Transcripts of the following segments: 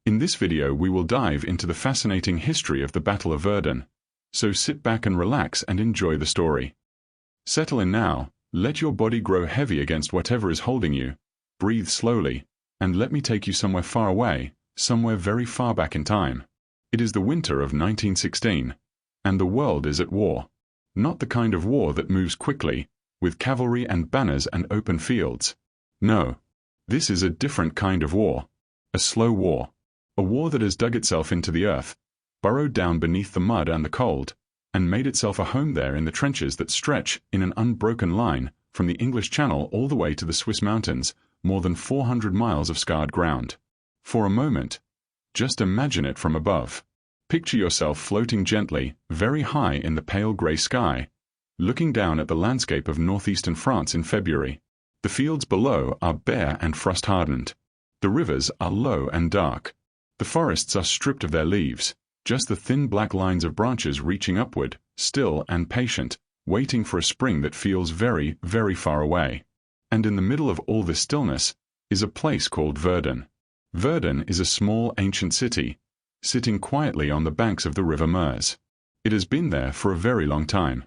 In this video we will dive into the fascinating history of the Battle of Verdun. So sit back and relax and enjoy the story. Settle in now, let your body grow heavy against whatever is holding you, breathe slowly, and let me take you somewhere far away, somewhere very far back in time. It is the winter of 1916, and the world is at war. Not the kind of war that moves quickly, with cavalry and banners and open fields. No. This is a different kind of war. A slow war. A war that has dug itself into the earth, burrowed down beneath the mud and the cold, and made itself a home there in the trenches that stretch in an unbroken line from the English Channel all the way to the Swiss mountains, more than 400 miles of scarred ground. For a moment, just imagine it from above. Picture yourself floating gently, very high in the pale grey sky, looking down at the landscape of northeastern France in February. The fields below are bare and frost-hardened. The rivers are low and dark. The forests are stripped of their leaves, just the thin black lines of branches reaching upward, still and patient, waiting for a spring that feels very, very far away. And in the middle of all this stillness is a place called Verdun. Verdun is a small ancient city, sitting quietly on the banks of the river Meuse. It has been there for a very long time.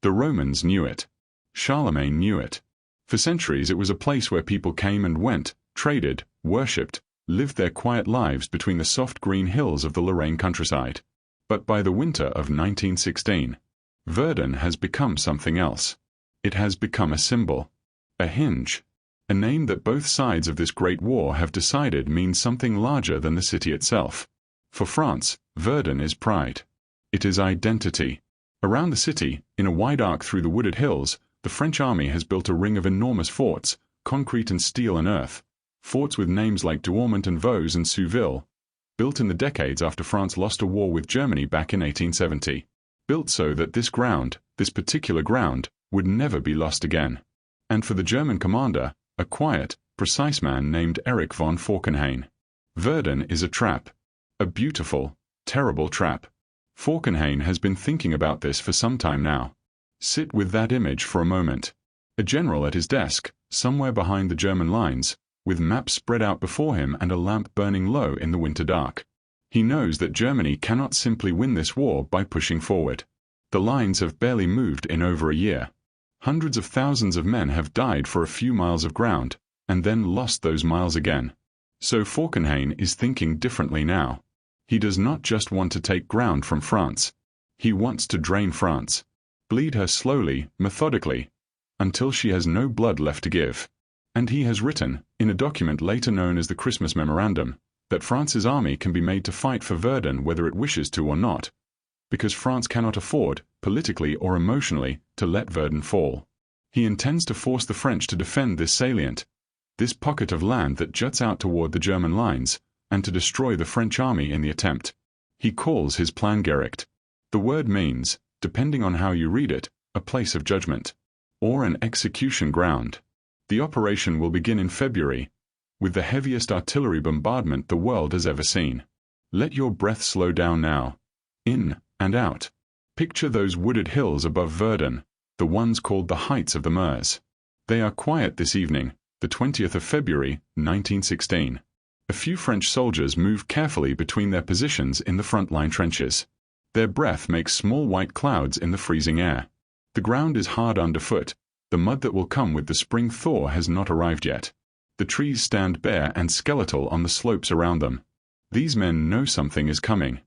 The Romans knew it. Charlemagne knew it. For centuries it was a place where people came and went, traded, worshipped, lived their quiet lives between the soft green hills of the Lorraine countryside. But by the winter of 1916, Verdun has become something else. It has become a symbol, a hinge, a name that both sides of this great war have decided means something larger than the city itself. For France, Verdun is pride. It is identity. Around the city, in a wide arc through the wooded hills, the French army has built a ring of enormous forts, concrete and steel and earth, forts with names like Douaumont and Vaux and Souville, built in the decades after France lost a war with Germany back in 1870. Built so that this ground, this particular ground, would never be lost again. And for the German commander, a quiet, precise man named Erich von Falkenhayn. Verdun is a trap. A beautiful, terrible trap. Falkenhayn has been thinking about this for some time now. Sit with that image for a moment. A general at his desk, somewhere behind the German lines, with maps spread out before him and a lamp burning low in the winter dark. He knows that Germany cannot simply win this war by pushing forward. The lines have barely moved in over a year. Hundreds of thousands of men have died for a few miles of ground, and then lost those miles again. So Falkenhayn is thinking differently now. He does not just want to take ground from France. He wants to drain France. Bleed her slowly, methodically, until she has no blood left to give. And he has written, in a document later known as the Christmas Memorandum, that France's army can be made to fight for Verdun whether it wishes to or not, because France cannot afford, politically or emotionally, to let Verdun fall. He intends to force the French to defend this salient, this pocket of land that juts out toward the German lines, and to destroy the French army in the attempt. He calls his plan Gericht. The word means, depending on how you read it, a place of judgment, or an execution ground. The operation will begin in February, with the heaviest artillery bombardment the world has ever seen. Let your breath slow down now. In and out. Picture those wooded hills above Verdun, the ones called the heights of the Meuse. They are quiet this evening, the 20th of February, 1916. A few French soldiers move carefully between their positions in the front-line trenches. Their breath makes small white clouds in the freezing air. The ground is hard underfoot. The mud that will come with the spring thaw has not arrived yet. The trees stand bare and skeletal on the slopes around them. These men know something is coming.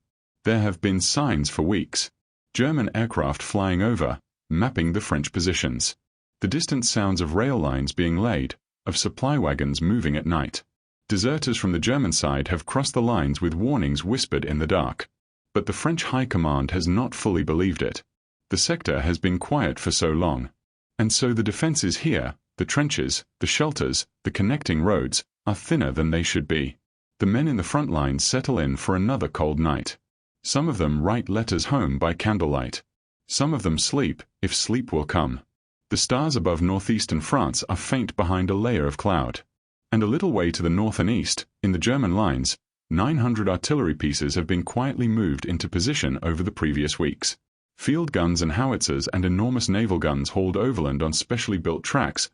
There have been signs for weeks. German aircraft flying over, mapping the French positions. The distant sounds of rail lines being laid, of supply wagons moving at night. Deserters from the German side have crossed the lines with warnings whispered in the dark. But the French High Command has not fully believed it. The sector has been quiet for so long. And so the defenses here, the trenches, the shelters, the connecting roads, are thinner than they should be. The men in the front lines settle in for another cold night. Some of them write letters home by candlelight. Some of them sleep, if sleep will come. The stars above northeastern France are faint behind a layer of cloud. And a little way to the north and east, in the German lines, 900 artillery pieces have been quietly moved into position over the previous weeks. Field guns and howitzers and enormous naval guns hauled overland on specially built tracks,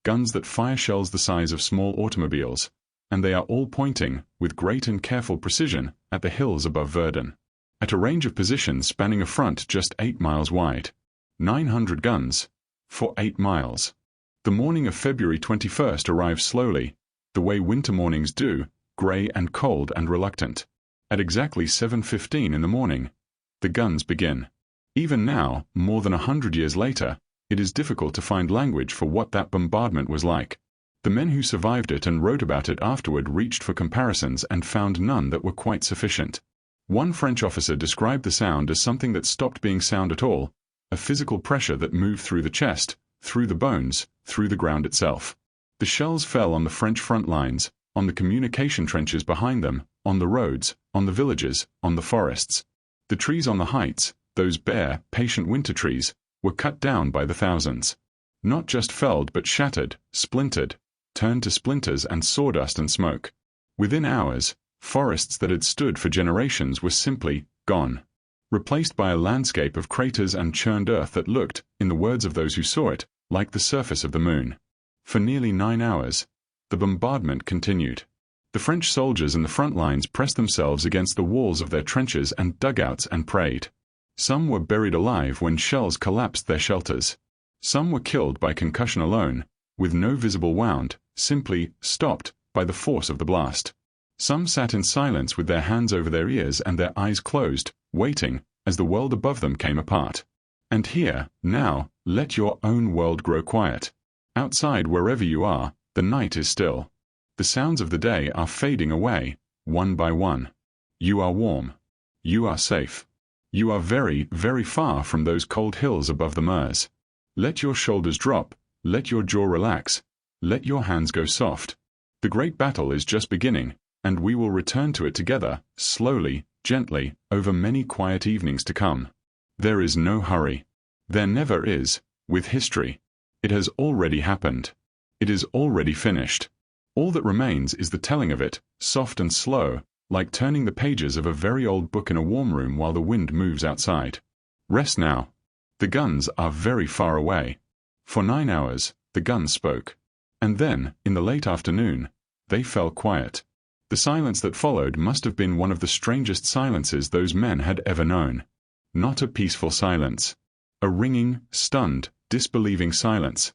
guns that fire shells the size of small automobiles, and they are all pointing, with great and careful precision, at the hills above Verdun. At a range of positions spanning a front just 8 miles wide. 900 guns. For 8 miles. The morning of February 21st arrives slowly, the way winter mornings do, grey and cold and reluctant. At exactly 7:15 in the morning, the guns begin. Even now, more than 100 years later, it is difficult to find language for what that bombardment was like. The men who survived it and wrote about it afterward reached for comparisons and found none that were quite sufficient. One French officer described the sound as something that stopped being sound at all, a physical pressure that moved through the chest, through the bones, through the ground itself. The shells fell on the French front lines, on the communication trenches behind them, on the roads, on the villages, on the forests. The trees on the heights, those bare, patient winter trees, were cut down by the thousands. Not just felled but shattered, splintered, turned to splinters and sawdust and smoke. Within hours, forests that had stood for generations were simply gone, replaced by a landscape of craters and churned earth that looked, in the words of those who saw it, like the surface of the moon. For nearly 9 hours, the bombardment continued. The French soldiers in the front lines pressed themselves against the walls of their trenches and dugouts and prayed. Some were buried alive when shells collapsed their shelters. Some were killed by concussion alone, with no visible wound, simply stopped by the force of the blast. Some sat in silence with their hands over their ears and their eyes closed, waiting, as the world above them came apart. And here, now, let your own world grow quiet. Outside, wherever you are, the night is still. The sounds of the day are fading away, one by one. You are warm. You are safe. You are very, very far from those cold hills above the Meuse. Let your shoulders drop, let your jaw relax, let your hands go soft. The great battle is just beginning, and we will return to it together, slowly, gently, over many quiet evenings to come. There is no hurry. There never is, with history. It has already happened. It is already finished. All that remains is the telling of it, soft and slow, like turning the pages of a very old book in a warm room while the wind moves outside. Rest now. The guns are very far away. For 9 hours, the guns spoke. And then, in the late afternoon, they fell quiet. The silence that followed must have been one of the strangest silences those men had ever known. Not a peaceful silence. A ringing, stunned, disbelieving silence.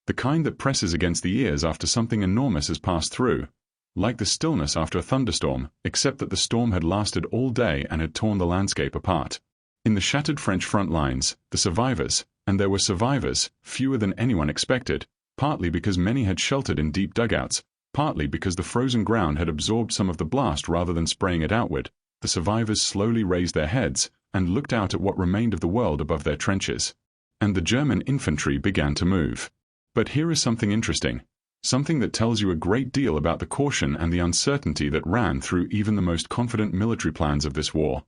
The kind that presses against the ears after something enormous has passed through, like the stillness after a thunderstorm, except that the storm had lasted all day and had torn the landscape apart. In the shattered French front lines, the survivors, and there were survivors, fewer than anyone expected, partly because many had sheltered in deep dugouts, partly because the frozen ground had absorbed some of the blast rather than spraying it outward. The survivors slowly raised their heads and looked out at what remained of the world above their trenches. And the German infantry began to move. But here is something interesting, something that tells you a great deal about the caution and the uncertainty that ran through even the most confident military plans of this war.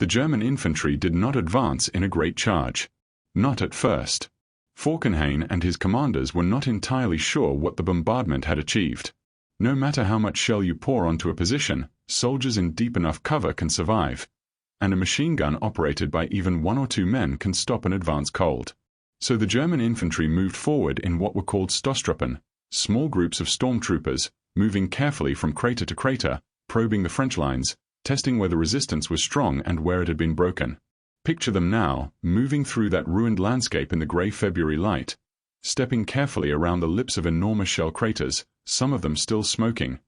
The German infantry did not advance in a great charge. Not at first. Falkenhayn and his commanders were not entirely sure what the bombardment had achieved. No matter how much shell you pour onto a position, soldiers in deep enough cover can survive, and a machine gun operated by even 1 or 2 men can stop an advance cold. So the German infantry moved forward in what were called Stoßtruppen, small groups of stormtroopers, moving carefully from crater to crater, probing the French lines, testing where the resistance was strong and where it had been broken. Picture them now, moving through that ruined landscape in the grey February light, stepping carefully around the lips of enormous shell craters, some of them still smoking,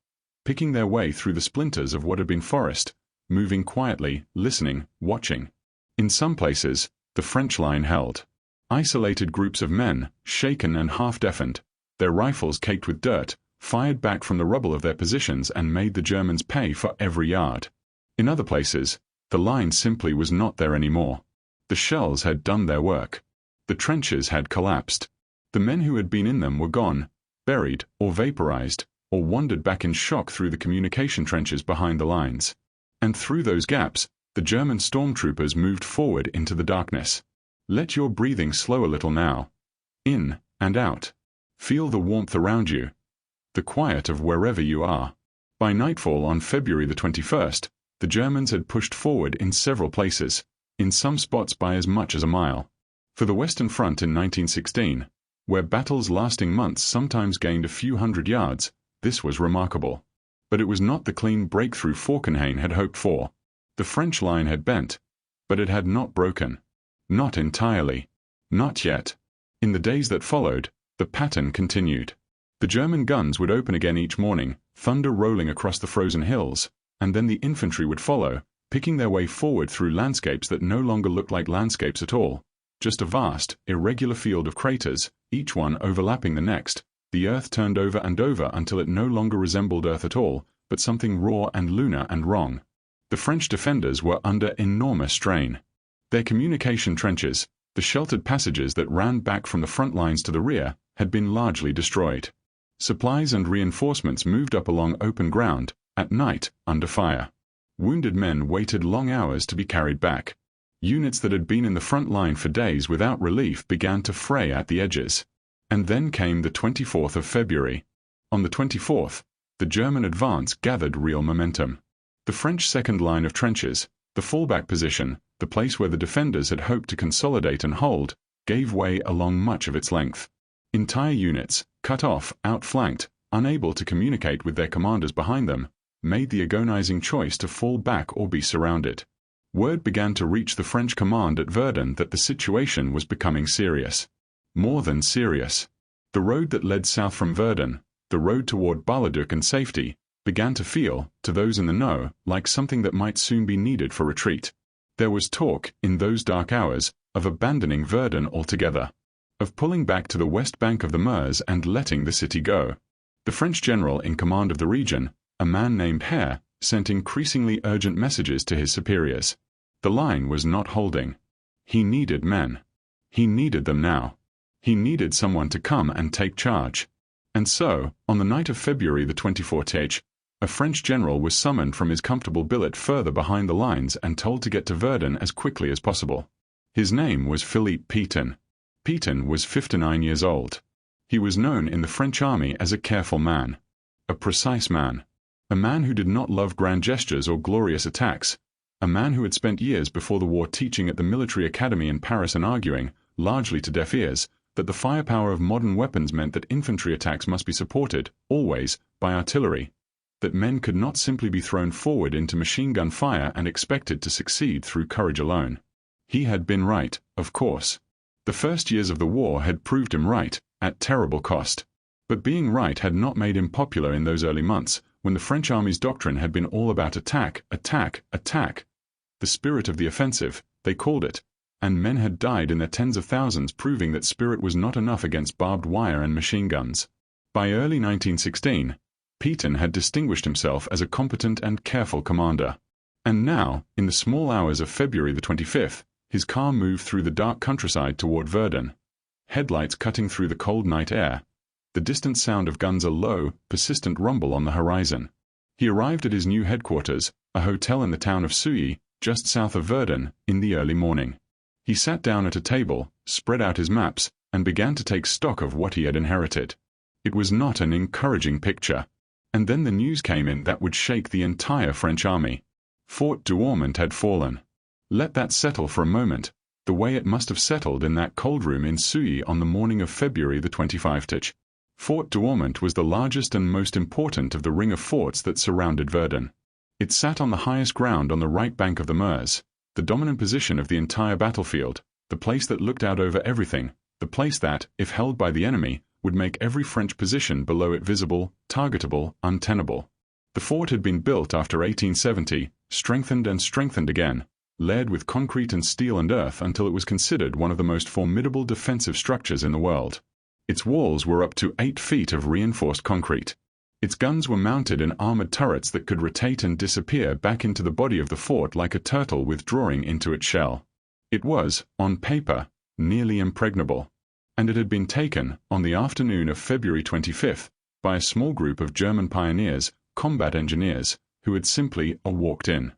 picking their way through the splinters of what had been forest, moving quietly, listening, watching. In some places, the French line held. Isolated groups of men, shaken and half-deafened, their rifles caked with dirt, fired back from the rubble of their positions and made the Germans pay for every yard. In other places, the line simply was not there anymore. The shells had done their work. The trenches had collapsed. The men who had been in them were gone, buried, or vaporized, or wandered back in shock through the communication trenches behind the lines. And through those gaps, the German stormtroopers moved forward into the darkness. Let your breathing slow a little now. In and out. Feel the warmth around you. The quiet of wherever you are. By nightfall on February the 21st, the Germans had pushed forward in several places, in some spots by as much as a mile. For the Western Front in 1916, where battles lasting months sometimes gained a few hundred yards, this was remarkable. But it was not the clean breakthrough Falkenhayn had hoped for. The French line had bent, but it had not broken. Not entirely. Not yet. In the days that followed, the pattern continued. The German guns would open again each morning, thunder rolling across the frozen hills, and then the infantry would follow, picking their way forward through landscapes that no longer looked like landscapes at all. Just a vast, irregular field of craters, each one overlapping the next. The earth turned over and over until it no longer resembled earth at all, but something raw and lunar and wrong. The French defenders were under enormous strain. Their communication trenches, the sheltered passages that ran back from the front lines to the rear, had been largely destroyed. Supplies and reinforcements moved up along open ground, at night, under fire. Wounded men waited long hours to be carried back. Units that had been in the front line for days without relief began to fray at the edges. And then came the 24th of February. On the 24th, the German advance gathered real momentum. The French second line of trenches, the fallback position, the place where the defenders had hoped to consolidate and hold, gave way along much of its length. Entire units, cut off, outflanked, unable to communicate with their commanders behind them, made the agonizing choice to fall back or be surrounded. Word began to reach the French command at Verdun that the situation was becoming serious. More than serious. The road that led south from Verdun, the road toward Bar-le-Duc and safety, began to feel, to those in the know, like something that might soon be needed for retreat. There was talk, in those dark hours, of abandoning Verdun altogether, of pulling back to the west bank of the Meuse and letting the city go. The French general in command of the region, a man named Hare, sent increasingly urgent messages to his superiors. The line was not holding. He needed men. He needed them now. He needed someone to come and take charge. And so, on the night of February the 24th, a French general was summoned from his comfortable billet further behind the lines and told to get to Verdun as quickly as possible. His name was Philippe Pétain. Pétain was 59 years old. He was known in the French army as a careful man, a precise man, a man who did not love grand gestures or glorious attacks, a man who had spent years before the war teaching at the military academy in Paris and arguing, largely to deaf ears, that the firepower of modern weapons meant that infantry attacks must be supported, always, by artillery, that men could not simply be thrown forward into machine gun fire and expected to succeed through courage alone. He had been right, of course. The first years of the war had proved him right, at terrible cost. But being right had not made him popular in those early months, when the French army's doctrine had been all about attack, attack, attack. The spirit of the offensive, they called it, and men had died in their tens of thousands proving that spirit was not enough against barbed wire and machine guns. By early 1916, Pétain had distinguished himself as a competent and careful commander. And now, in the small hours of February the 25th, his car moved through the dark countryside toward Verdun, headlights cutting through the cold night air, the distant sound of guns a low, persistent rumble on the horizon. He arrived at his new headquarters, a hotel in the town of Souilly, just south of Verdun, in the early morning. He sat down at a table, spread out his maps, and began to take stock of what he had inherited. It was not an encouraging picture. And then the news came in that would shake the entire French army. Fort Douaumont had fallen. Let that settle for a moment, the way it must have settled in that cold room in Souilly on the morning of February the 25th. Fort Douaumont was the largest and most important of the ring of forts that surrounded Verdun. It sat on the highest ground on the right bank of the Meuse, the dominant position of the entire battlefield, the place that looked out over everything, the place that, if held by the enemy, would make every French position below it visible, targetable, untenable. The fort had been built after 1870, strengthened and strengthened again, layered with concrete and steel and earth until it was considered one of the most formidable defensive structures in the world. Its walls were up to 8 feet of reinforced concrete. Its guns were mounted in armored turrets that could rotate and disappear back into the body of the fort like a turtle withdrawing into its shell. It was, on paper, nearly impregnable. And it had been taken, on the afternoon of February 25th, by a small group of German pioneers, combat engineers, who had simply walked in.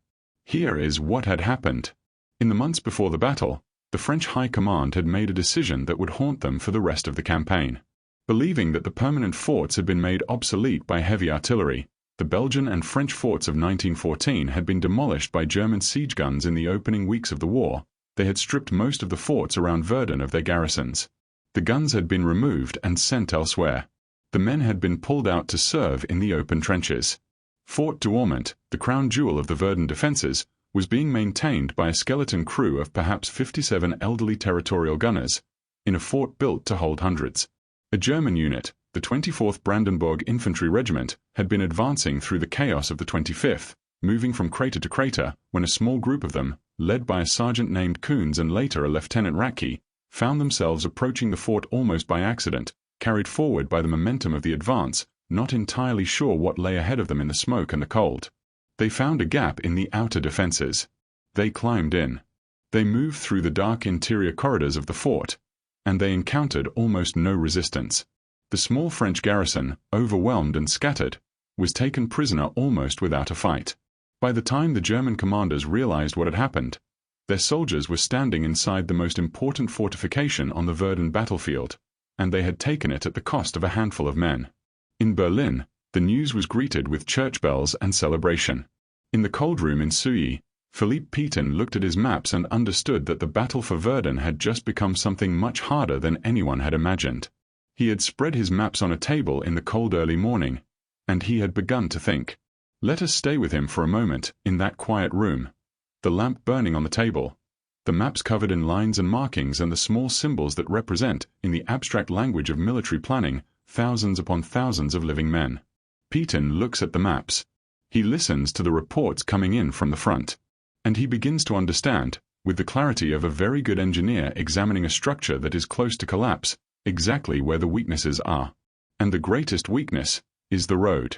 Here is what had happened. In the months before the battle, the French High Command had made a decision that would haunt them for the rest of the campaign. Believing that the permanent forts had been made obsolete by heavy artillery, the Belgian and French forts of 1914 had been demolished by German siege guns in the opening weeks of the war. They had stripped most of the forts around Verdun of their garrisons. The guns had been removed and sent elsewhere. The men had been pulled out to serve in the open trenches. Fort Douaumont, the crown jewel of the Verdun defenses, was being maintained by a skeleton crew of perhaps 57 elderly territorial gunners, in a fort built to hold hundreds. A German unit, the 24th Brandenburg Infantry Regiment, had been advancing through the chaos of the 25th, moving from crater to crater, when a small group of them, led by a sergeant named Kunz and later a Lieutenant Ratke, found themselves approaching the fort almost by accident, carried forward by the momentum of the advance, not entirely sure what lay ahead of them in the smoke and the cold. They found a gap in the outer defenses. They climbed in. They moved through the dark interior corridors of the fort, and they encountered almost no resistance. The small French garrison, overwhelmed and scattered, was taken prisoner almost without a fight. By the time the German commanders realized what had happened, their soldiers were standing inside the most important fortification on the Verdun battlefield, and they had taken it at the cost of a handful of men. In Berlin, the news was greeted with church bells and celebration. In the cold room in Souilly, Philippe Pétain looked at his maps and understood that the battle for Verdun had just become something much harder than anyone had imagined. He had spread his maps on a table in the cold early morning, and he had begun to think. Let us stay with him for a moment, in that quiet room, the lamp burning on the table, the maps covered in lines and markings and the small symbols that represent, in the abstract language of military planning, thousands upon thousands of living men. Pétain looks at the maps. He listens to the reports coming in from the front. And he begins to understand, with the clarity of a very good engineer examining a structure that is close to collapse, exactly where the weaknesses are. And the greatest weakness is the road.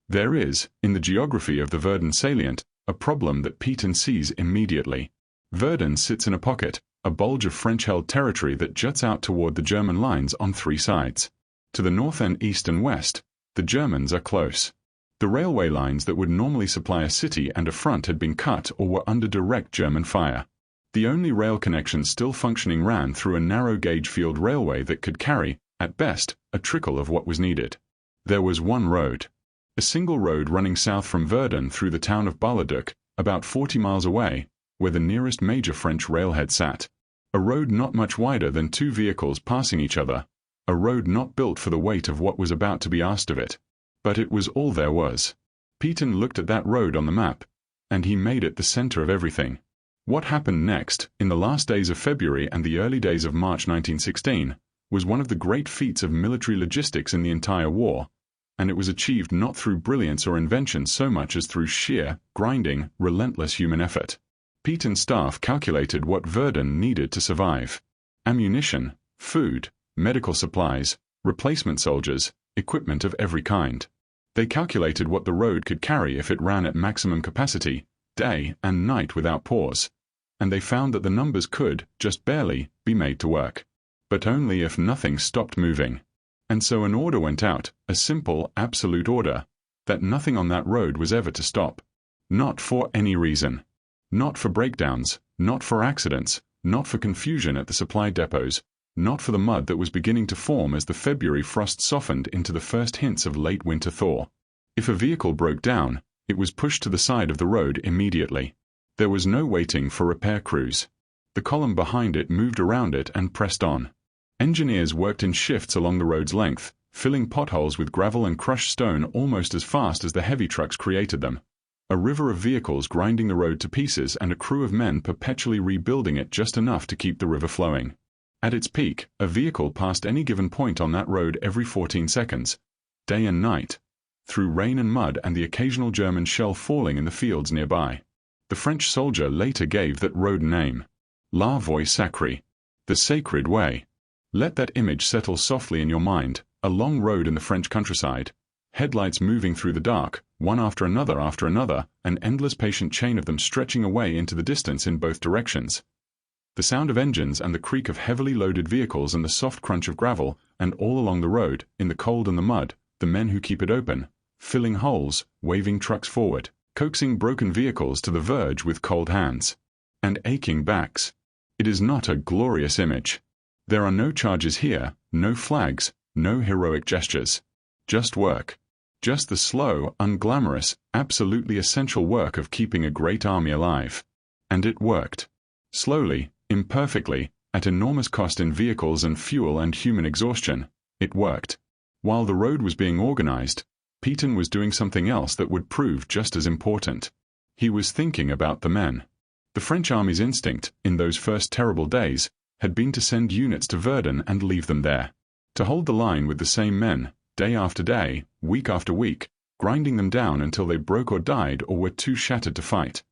There is, in the geography of the Verdun salient, a problem that Pétain sees immediately. Verdun sits in a pocket, a bulge of French-held territory that juts out toward the German lines on three sides. To the north and east and west, the Germans are close. The railway lines that would normally supply a city and a front had been cut or were under direct German fire. The only rail connection still functioning ran through a narrow-gauge field railway that could carry, at best, a trickle of what was needed. There was one road. A single road running south from Verdun through the town of Bar-le-Duc, about 40 miles away, where the nearest major French railhead sat. A road not much wider than two vehicles passing each other. A road not built for the weight of what was about to be asked of it. But it was all there was. Pétain looked at that road on the map, and he made it the center of everything. What happened next, in the last days of February and the early days of March 1916, was one of the great feats of military logistics in the entire war, and it was achieved not through brilliance or invention so much as through sheer, grinding, relentless human effort. Pétain's staff calculated what Verdun needed to survive. Ammunition, food, medical supplies, replacement soldiers, equipment of every kind. They calculated what the road could carry if it ran at maximum capacity, day and night without pause, and they found that the numbers could, just barely, be made to work. But only if nothing stopped moving. And so an order went out, a simple, absolute order, that nothing on that road was ever to stop. Not for any reason. Not for breakdowns, not for accidents, not for confusion at the supply depots, not for the mud that was beginning to form as the February frost softened into the first hints of late winter thaw. If a vehicle broke down, it was pushed to the side of the road immediately. There was no waiting for repair crews. The column behind it moved around it and pressed on. Engineers worked in shifts along the road's length, filling potholes with gravel and crushed stone almost as fast as the heavy trucks created them. A river of vehicles grinding the road to pieces and a crew of men perpetually rebuilding it just enough to keep the river flowing. At its peak, a vehicle passed any given point on that road every 14 seconds, day and night, through rain and mud and the occasional German shell falling in the fields nearby. The French soldier later gave that road name, La Voie Sacrée, the sacred way. Let that image settle softly in your mind, a long road in the French countryside, headlights moving through the dark, one after another, an endless patient chain of them stretching away into the distance in both directions. The sound of engines and the creak of heavily loaded vehicles and the soft crunch of gravel, and all along the road, in the cold and the mud, the men who keep it open, filling holes, waving trucks forward, coaxing broken vehicles to the verge with cold hands, and aching backs. It is not a glorious image. There are no charges here, no flags, no heroic gestures. Just work. Just the slow, unglamorous, absolutely essential work of keeping a great army alive. And it worked. Slowly, imperfectly, at enormous cost in vehicles and fuel and human exhaustion, it worked. While the road was being organized, Pétain was doing something else that would prove just as important. He was thinking about the men. The French army's instinct, in those first terrible days, had been to send units to Verdun and leave them there. To hold the line with the same men, day after day, week after week, grinding them down until they broke or died or were too shattered to fight.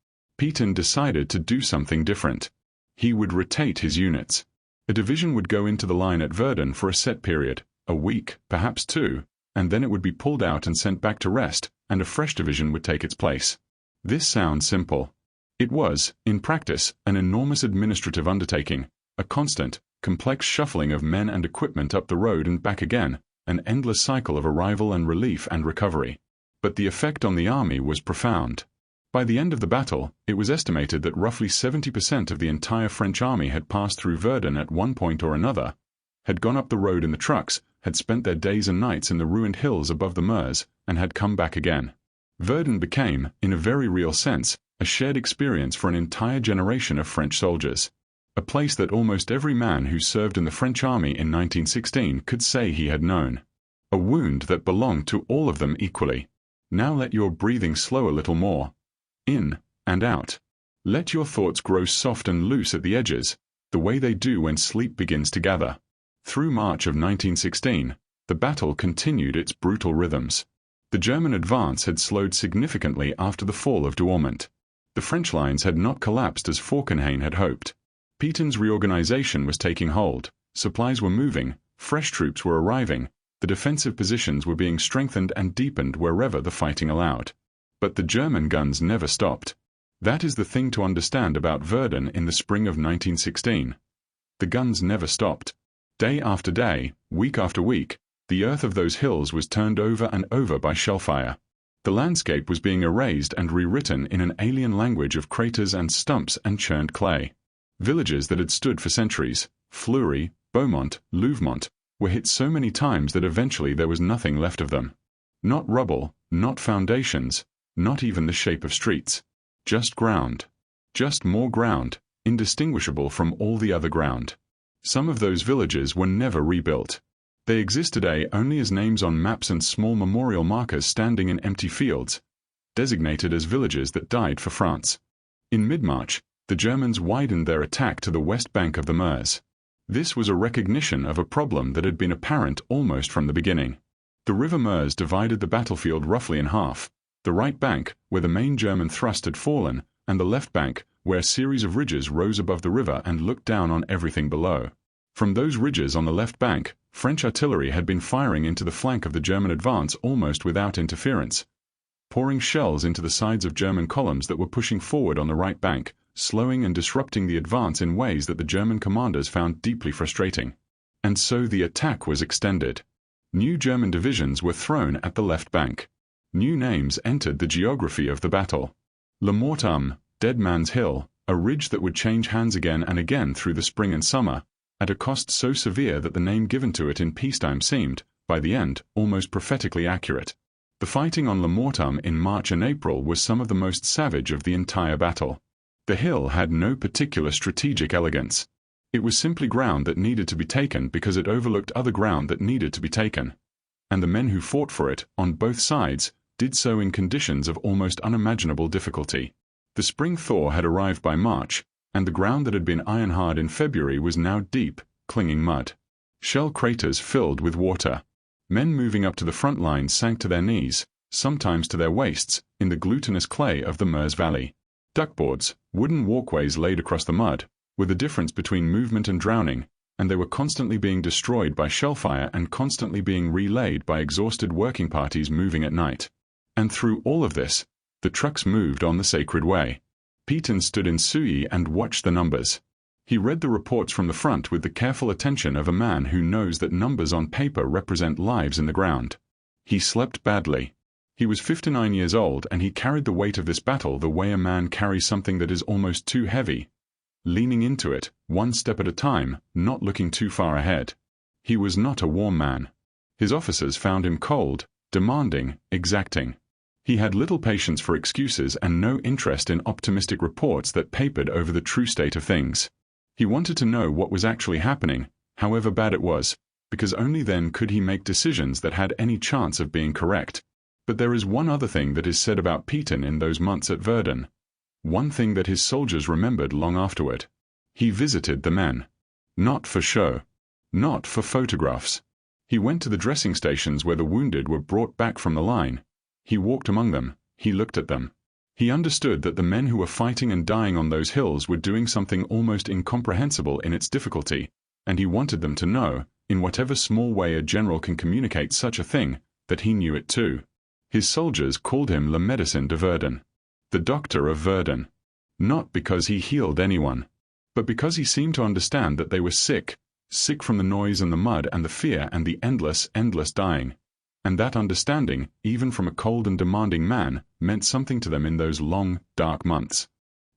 Pétain decided to do something different. He would rotate his units. A division would go into the line at Verdun for a set period, a week, perhaps two, and then it would be pulled out and sent back to rest, and a fresh division would take its place. This sounds simple. It was, in practice, an enormous administrative undertaking, a constant, complex shuffling of men and equipment up the road and back again, an endless cycle of arrival and relief and recovery. But the effect on the army was profound. By the end of the battle, it was estimated that roughly 70% of the entire French army had passed through Verdun at one point or another, had gone up the road in the trucks, had spent their days and nights in the ruined hills above the Meuse, and had come back again. Verdun became, in a very real sense, a shared experience for an entire generation of French soldiers. A place that almost every man who served in the French army in 1916 could say he had known. A wound that belonged to all of them equally. Now let your breathing slow a little more. In and out. Let your thoughts grow soft and loose at the edges, the way they do when sleep begins to gather. Through March of 1916, the battle continued its brutal rhythms. The German advance had slowed significantly after the fall of Douaumont. The French lines had not collapsed as Falkenhayn had hoped. Pétain's reorganization was taking hold, supplies were moving, fresh troops were arriving, the defensive positions were being strengthened and deepened wherever the fighting allowed. But the German guns never stopped. That is the thing to understand about Verdun in the spring of 1916. The guns never stopped. Day after day, week after week, the earth of those hills was turned over and over by shellfire. The landscape was being erased and rewritten in an alien language of craters and stumps and churned clay. Villages that had stood for centuries, Fleury, Beaumont, Louvemont, were hit so many times that eventually there was nothing left of them. Not rubble, not foundations, not even the shape of streets. Just ground. Just more ground, indistinguishable from all the other ground. Some of those villages were never rebuilt. They exist today only as names on maps and small memorial markers standing in empty fields, designated as villages that died for France. In mid-March, the Germans widened their attack to the west bank of the Meuse. This was a recognition of a problem that had been apparent almost from the beginning. The river Meuse divided the battlefield roughly in half. The right bank, where the main German thrust had fallen, and the left bank, where a series of ridges rose above the river and looked down on everything below. From those ridges on the left bank, French artillery had been firing into the flank of the German advance almost without interference, pouring shells into the sides of German columns that were pushing forward on the right bank, slowing and disrupting the advance in ways that the German commanders found deeply frustrating. And so the attack was extended. New German divisions were thrown at the left bank. New names entered the geography of the battle. Le Mortam, Dead Man's Hill, a ridge that would change hands again and again through the spring and summer, at a cost so severe that the name given to it in peacetime seemed, by the end, almost prophetically accurate. The fighting on Le Mortam in March and April was some of the most savage of the entire battle. The hill had no particular strategic elegance. It was simply ground that needed to be taken because it overlooked other ground that needed to be taken. And the men who fought for it, on both sides, did so in conditions of almost unimaginable difficulty. The spring thaw had arrived by March, and the ground that had been iron-hard in February was now deep, clinging mud. Shell craters filled with water. Men moving up to the front lines sank to their knees, sometimes to their waists, in the glutinous clay of the Meuse Valley. Duckboards, wooden walkways laid across the mud, were the difference between movement and drowning, and they were constantly being destroyed by shellfire and constantly being relaid by exhausted working parties moving at night. And through all of this, the trucks moved on the sacred way. Pétain stood in Souilly and watched the numbers. He read the reports from the front with the careful attention of a man who knows that numbers on paper represent lives in the ground. He slept badly. He was 59 years old and he carried the weight of this battle the way a man carries something that is almost too heavy, leaning into it, one step at a time, not looking too far ahead. He was not a warm man. His officers found him cold, demanding, exacting. He had little patience for excuses and no interest in optimistic reports that papered over the true state of things. He wanted to know what was actually happening, however bad it was, because only then could he make decisions that had any chance of being correct. But there is one other thing that is said about Pétain in those months at Verdun. One thing that his soldiers remembered long afterward. He visited the men. Not for show. Not for photographs. He went to the dressing stations where the wounded were brought back from the line. He walked among them. He looked at them. He understood that the men who were fighting and dying on those hills were doing something almost incomprehensible in its difficulty, and he wanted them to know, in whatever small way a general can communicate such a thing, that he knew it too. His soldiers called him Le Médecin de Verdun, the doctor of Verdun. Not because he healed anyone, but because he seemed to understand that they were sick from the noise and the mud and the fear and the endless dying. And that understanding, even from a cold and demanding man, meant something to them in those long, dark months.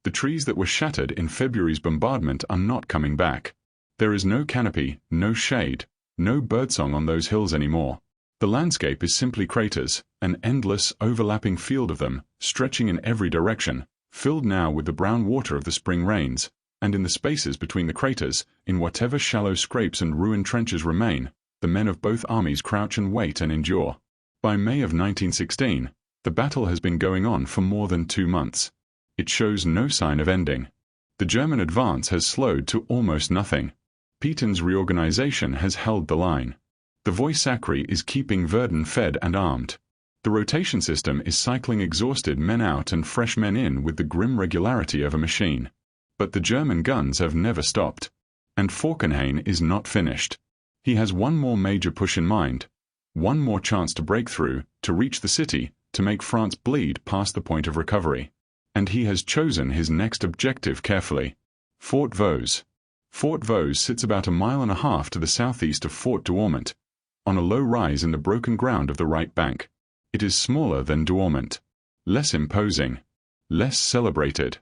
The trees that were shattered in February's bombardment are not coming back. There is no canopy, no shade, no birdsong on those hills anymore. The landscape is simply craters, an endless, overlapping field of them, stretching in every direction, filled now with the brown water of the spring rains, and in the spaces between the craters, in whatever shallow scrapes and ruined trenches remain, the men of both armies crouch and wait and endure. By May of 1916, the battle has been going on for more than 2 months. It shows no sign of ending. The German advance has slowed to almost nothing. Pétain's reorganization has held the line. The Voie Sacrée is keeping Verdun fed and armed. The rotation system is cycling exhausted men out and fresh men in with the grim regularity of a machine. But the German guns have never stopped. And Falkenhayn is not finished. He has one more major push in mind, one more chance to break through, to reach the city, to make France bleed past the point of recovery. And he has chosen his next objective carefully. Fort Vosges. Fort Vosges sits about 1.5 miles to the southeast of Fort Douaumont, on a low rise in the broken ground of the right bank. It is smaller than Douaumont, less imposing, less celebrated,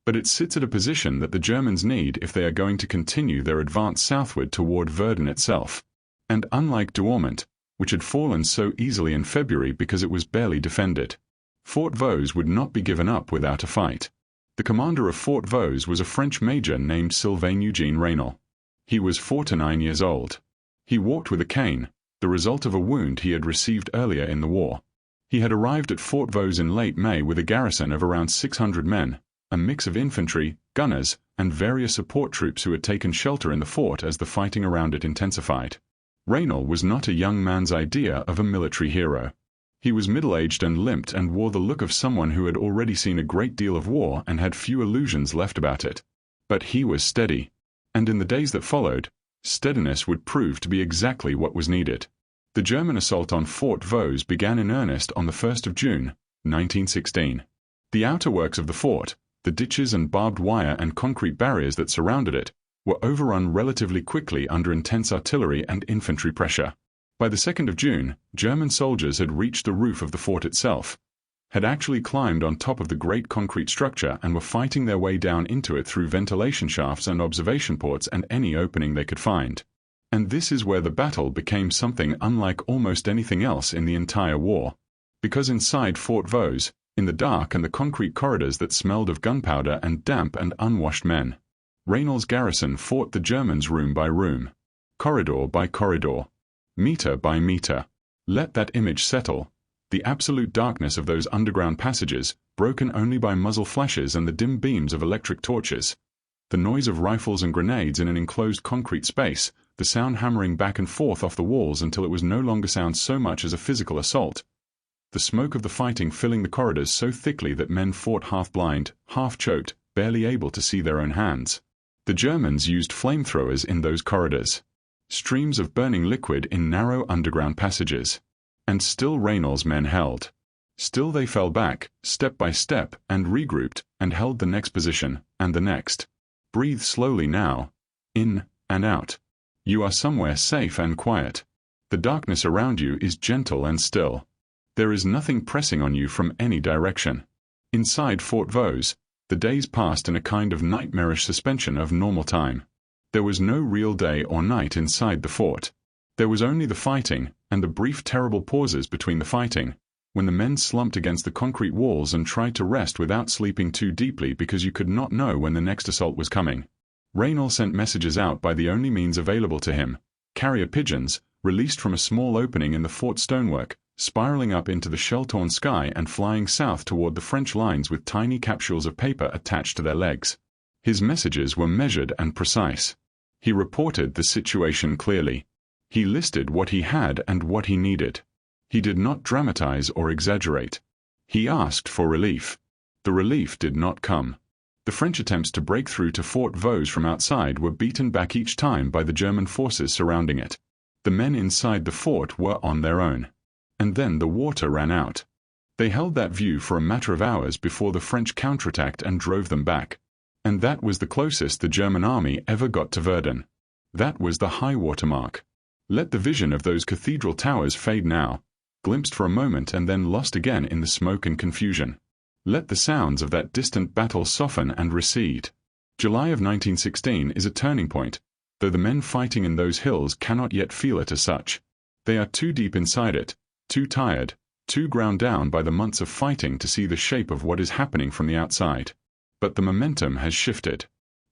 but it sits at a position that the Germans need if they are going to continue their advance southward toward Verdun itself. And unlike Douaumont, which had fallen so easily in February because it was barely defended, Fort Vosges would not be given up without a fight. The commander of Fort Vosges was a French major named Sylvain Eugene Raynal. He was 49 years old. He walked with a cane, the result of a wound he had received earlier in the war. He had arrived at Fort Vosges in late May with a garrison of around 600 men, a mix of infantry, gunners, and various support troops who had taken shelter in the fort as the fighting around it intensified. Raynal was not a young man's idea of a military hero. He was middle-aged and limped and wore the look of someone who had already seen a great deal of war and had few illusions left about it. But he was steady. And in the days that followed, steadiness would prove to be exactly what was needed. The German assault on Fort Vosges began in earnest on the 1st of June, 1916. The outer works of the fort, the ditches and barbed wire and concrete barriers that surrounded it, were overrun relatively quickly under intense artillery and infantry pressure. By the 2nd of June, German soldiers had reached the roof of the fort itself, had actually climbed on top of the great concrete structure and were fighting their way down into it through ventilation shafts and observation ports and any opening they could find. And this is where the battle became something unlike almost anything else in the entire war. Because inside Fort Vosges, in the dark and the concrete corridors that smelled of gunpowder and damp and unwashed men, Raynal's garrison fought the Germans room by room, corridor by corridor, meter by meter. Let that image settle. The absolute darkness of those underground passages, broken only by muzzle flashes and the dim beams of electric torches. The noise of rifles and grenades in an enclosed concrete space, the sound hammering back and forth off the walls until it was no longer sound so much as a physical assault. The smoke of the fighting filling the corridors so thickly that men fought half-blind, half-choked, barely able to see their own hands. The Germans used flamethrowers in those corridors. Streams of burning liquid in narrow underground passages. And still Raynal's men held. Still they fell back, step by step, and regrouped, and held the next position, and the next. Breathe slowly now. In, and out. You are somewhere safe and quiet. The darkness around you is gentle and still. There is nothing pressing on you from any direction. Inside Fort Vosges, the days passed in a kind of nightmarish suspension of normal time. There was no real day or night inside the fort. There was only the fighting, and the brief terrible pauses between the fighting, when the men slumped against the concrete walls and tried to rest without sleeping too deeply because you could not know when the next assault was coming. Raynal sent messages out by the only means available to him, carrier pigeons, released from a small opening in the fort stonework, spiraling up into the shell-torn sky and flying south toward the French lines with tiny capsules of paper attached to their legs. His messages were measured and precise. He reported the situation clearly. He listed what he had and what he needed. He did not dramatize or exaggerate. He asked for relief. The relief did not come. The French attempts to break through to Fort Vaux from outside were beaten back each time by the German forces surrounding it. The men inside the fort were on their own. And then the water ran out. They held that view for a matter of hours before the French counterattacked and drove them back. And that was the closest the German army ever got to Verdun. That was the high water mark. Let the vision of those cathedral towers fade now, glimpsed for a moment and then lost again in the smoke and confusion. Let the sounds of that distant battle soften and recede. July of 1916 is a turning point, though the men fighting in those hills cannot yet feel it as such. They are too deep inside it, too tired, too ground down by the months of fighting to see the shape of what is happening from the outside. But the momentum has shifted.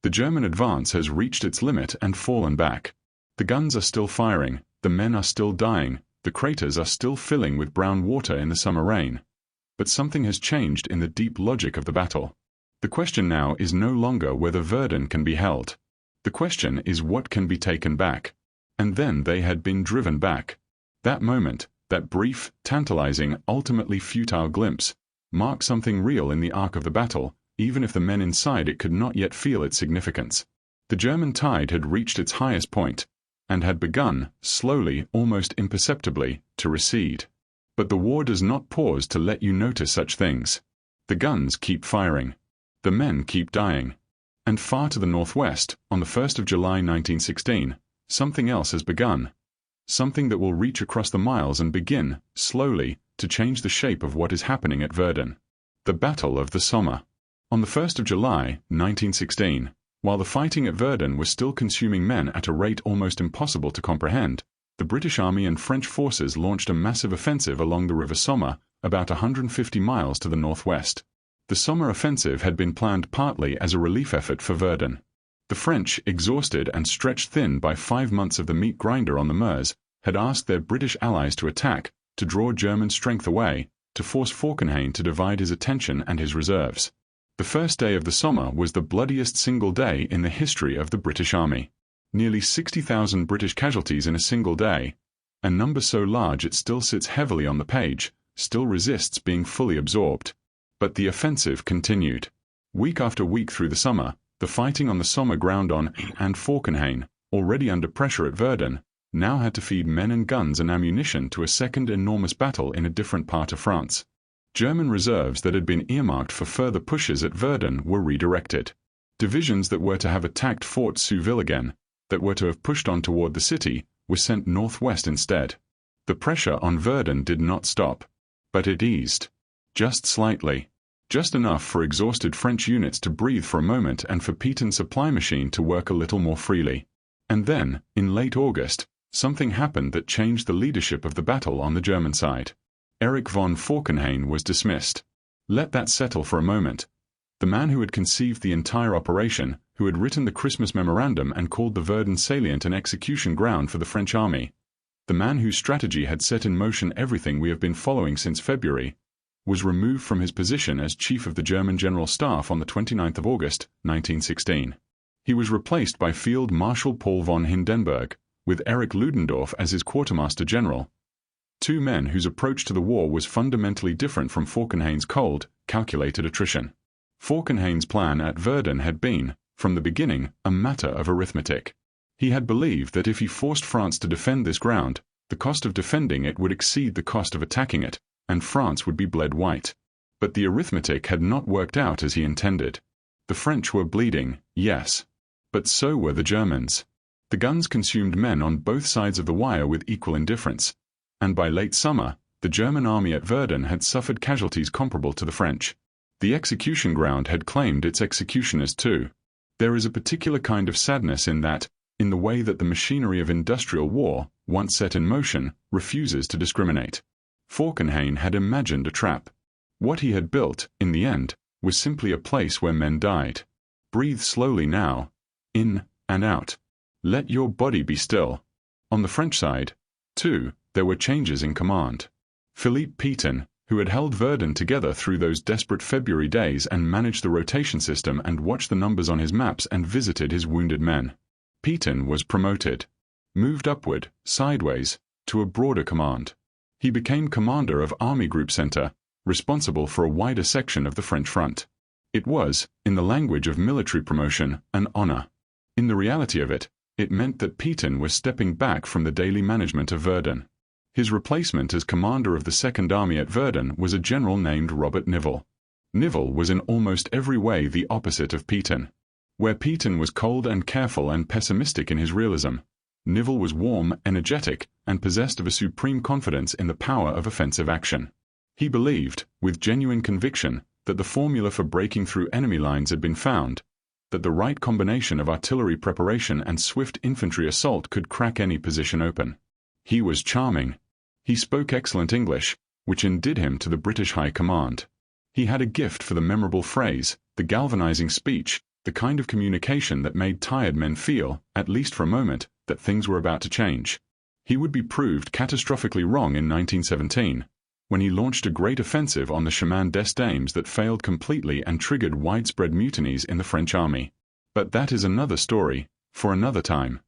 The German advance has reached its limit and fallen back. The guns are still firing, the men are still dying, the craters are still filling with brown water in the summer rain. But something has changed in the deep logic of the battle. The question now is no longer whether Verdun can be held. The question is what can be taken back. And then they had been driven back. That moment, that brief, tantalizing, ultimately futile glimpse, marked something real in the arc of the battle, even if the men inside it could not yet feel its significance. The German tide had reached its highest point, and had begun, slowly, almost imperceptibly, to recede. But the war does not pause to let you notice such things. The guns keep firing. The men keep dying. And far to the northwest, on the 1st of July 1916, something else has begun. Something that will reach across the miles and begin, slowly, to change the shape of what is happening at Verdun. The Battle of the Somme. On the 1st of July, 1916, while the fighting at Verdun was still consuming men at a rate almost impossible to comprehend, the British Army and French forces launched a massive offensive along the River Somme, about 150 miles to the northwest. The Somme offensive had been planned partly as a relief effort for Verdun. The French, exhausted and stretched thin by 5 months of the meat grinder on the Meuse, had asked their British allies to attack, to draw German strength away, to force Falkenhayn to divide his attention and his reserves. The first day of the Somme was the bloodiest single day in the history of the British Army. Nearly 60,000 British casualties in a single day, a number so large it still sits heavily on the page, still resists being fully absorbed. But the offensive continued. Week after week through the summer, the fighting on the Somme ground on and Falkenhayn, already under pressure at Verdun, now had to feed men and guns and ammunition to a second enormous battle in a different part of France. German reserves that had been earmarked for further pushes at Verdun were redirected. Divisions that were to have attacked Fort Souville again, that were to have pushed on toward the city, were sent northwest instead. The pressure on Verdun did not stop, but it eased. Just slightly. Just enough for exhausted French units to breathe for a moment and for Pétain's supply machine to work a little more freely. And then, in late August, something happened that changed the leadership of the battle on the German side. Erich von Falkenhayn was dismissed. Let that settle for a moment. The man who had conceived the entire operation, who had written the Christmas memorandum and called the Verdun salient an execution ground for the French army, the man whose strategy had set in motion everything we have been following since February, was removed from his position as chief of the German General Staff on the 29th of August, 1916. He was replaced by Field Marshal Paul von Hindenburg, with Erich Ludendorff as his quartermaster general. Two men whose approach to the war was fundamentally different from Falkenhayn's cold, calculated attrition. Falkenhayn's plan at Verdun had been, from the beginning, a matter of arithmetic. He had believed that if he forced France to defend this ground, the cost of defending it would exceed the cost of attacking it, and France would be bled white. But the arithmetic had not worked out as he intended. The French were bleeding, yes. But so were the Germans. The guns consumed men on both sides of the wire with equal indifference, and by late summer, the German army at Verdun had suffered casualties comparable to the French. The execution ground had claimed its executioners too. There is a particular kind of sadness in that, in the way that the machinery of industrial war, once set in motion, refuses to discriminate. Falkenhayn had imagined a trap. What he had built, in the end, was simply a place where men died. Breathe slowly now. In and out. Let your body be still. On the French side, too, there were changes in command. Philippe Pétain, who had held Verdun together through those desperate February days and managed the rotation system and watched the numbers on his maps and visited his wounded men. Pétain was promoted, moved upward, sideways, to a broader command. He became commander of Army Group Center, responsible for a wider section of the French front. It was, in the language of military promotion, an honor. In the reality of it, it meant that Pétain was stepping back from the daily management of Verdun. His replacement as commander of the Second Army at Verdun was a general named Robert Nivelle. Nivelle was in almost every way the opposite of Pétain. Where Pétain was cold and careful and pessimistic in his realism, Nivelle was warm, energetic, and possessed of a supreme confidence in the power of offensive action. He believed, with genuine conviction, that the formula for breaking through enemy lines had been found, that the right combination of artillery preparation and swift infantry assault could crack any position open. He was charming. He spoke excellent English, which endeared him to the British High Command. He had a gift for the memorable phrase, the galvanizing speech, the kind of communication that made tired men feel, at least for a moment, that things were about to change. He would be proved catastrophically wrong in 1917, when he launched a great offensive on the Chemin des Dames that failed completely and triggered widespread mutinies in the French army. But that is another story, for another time.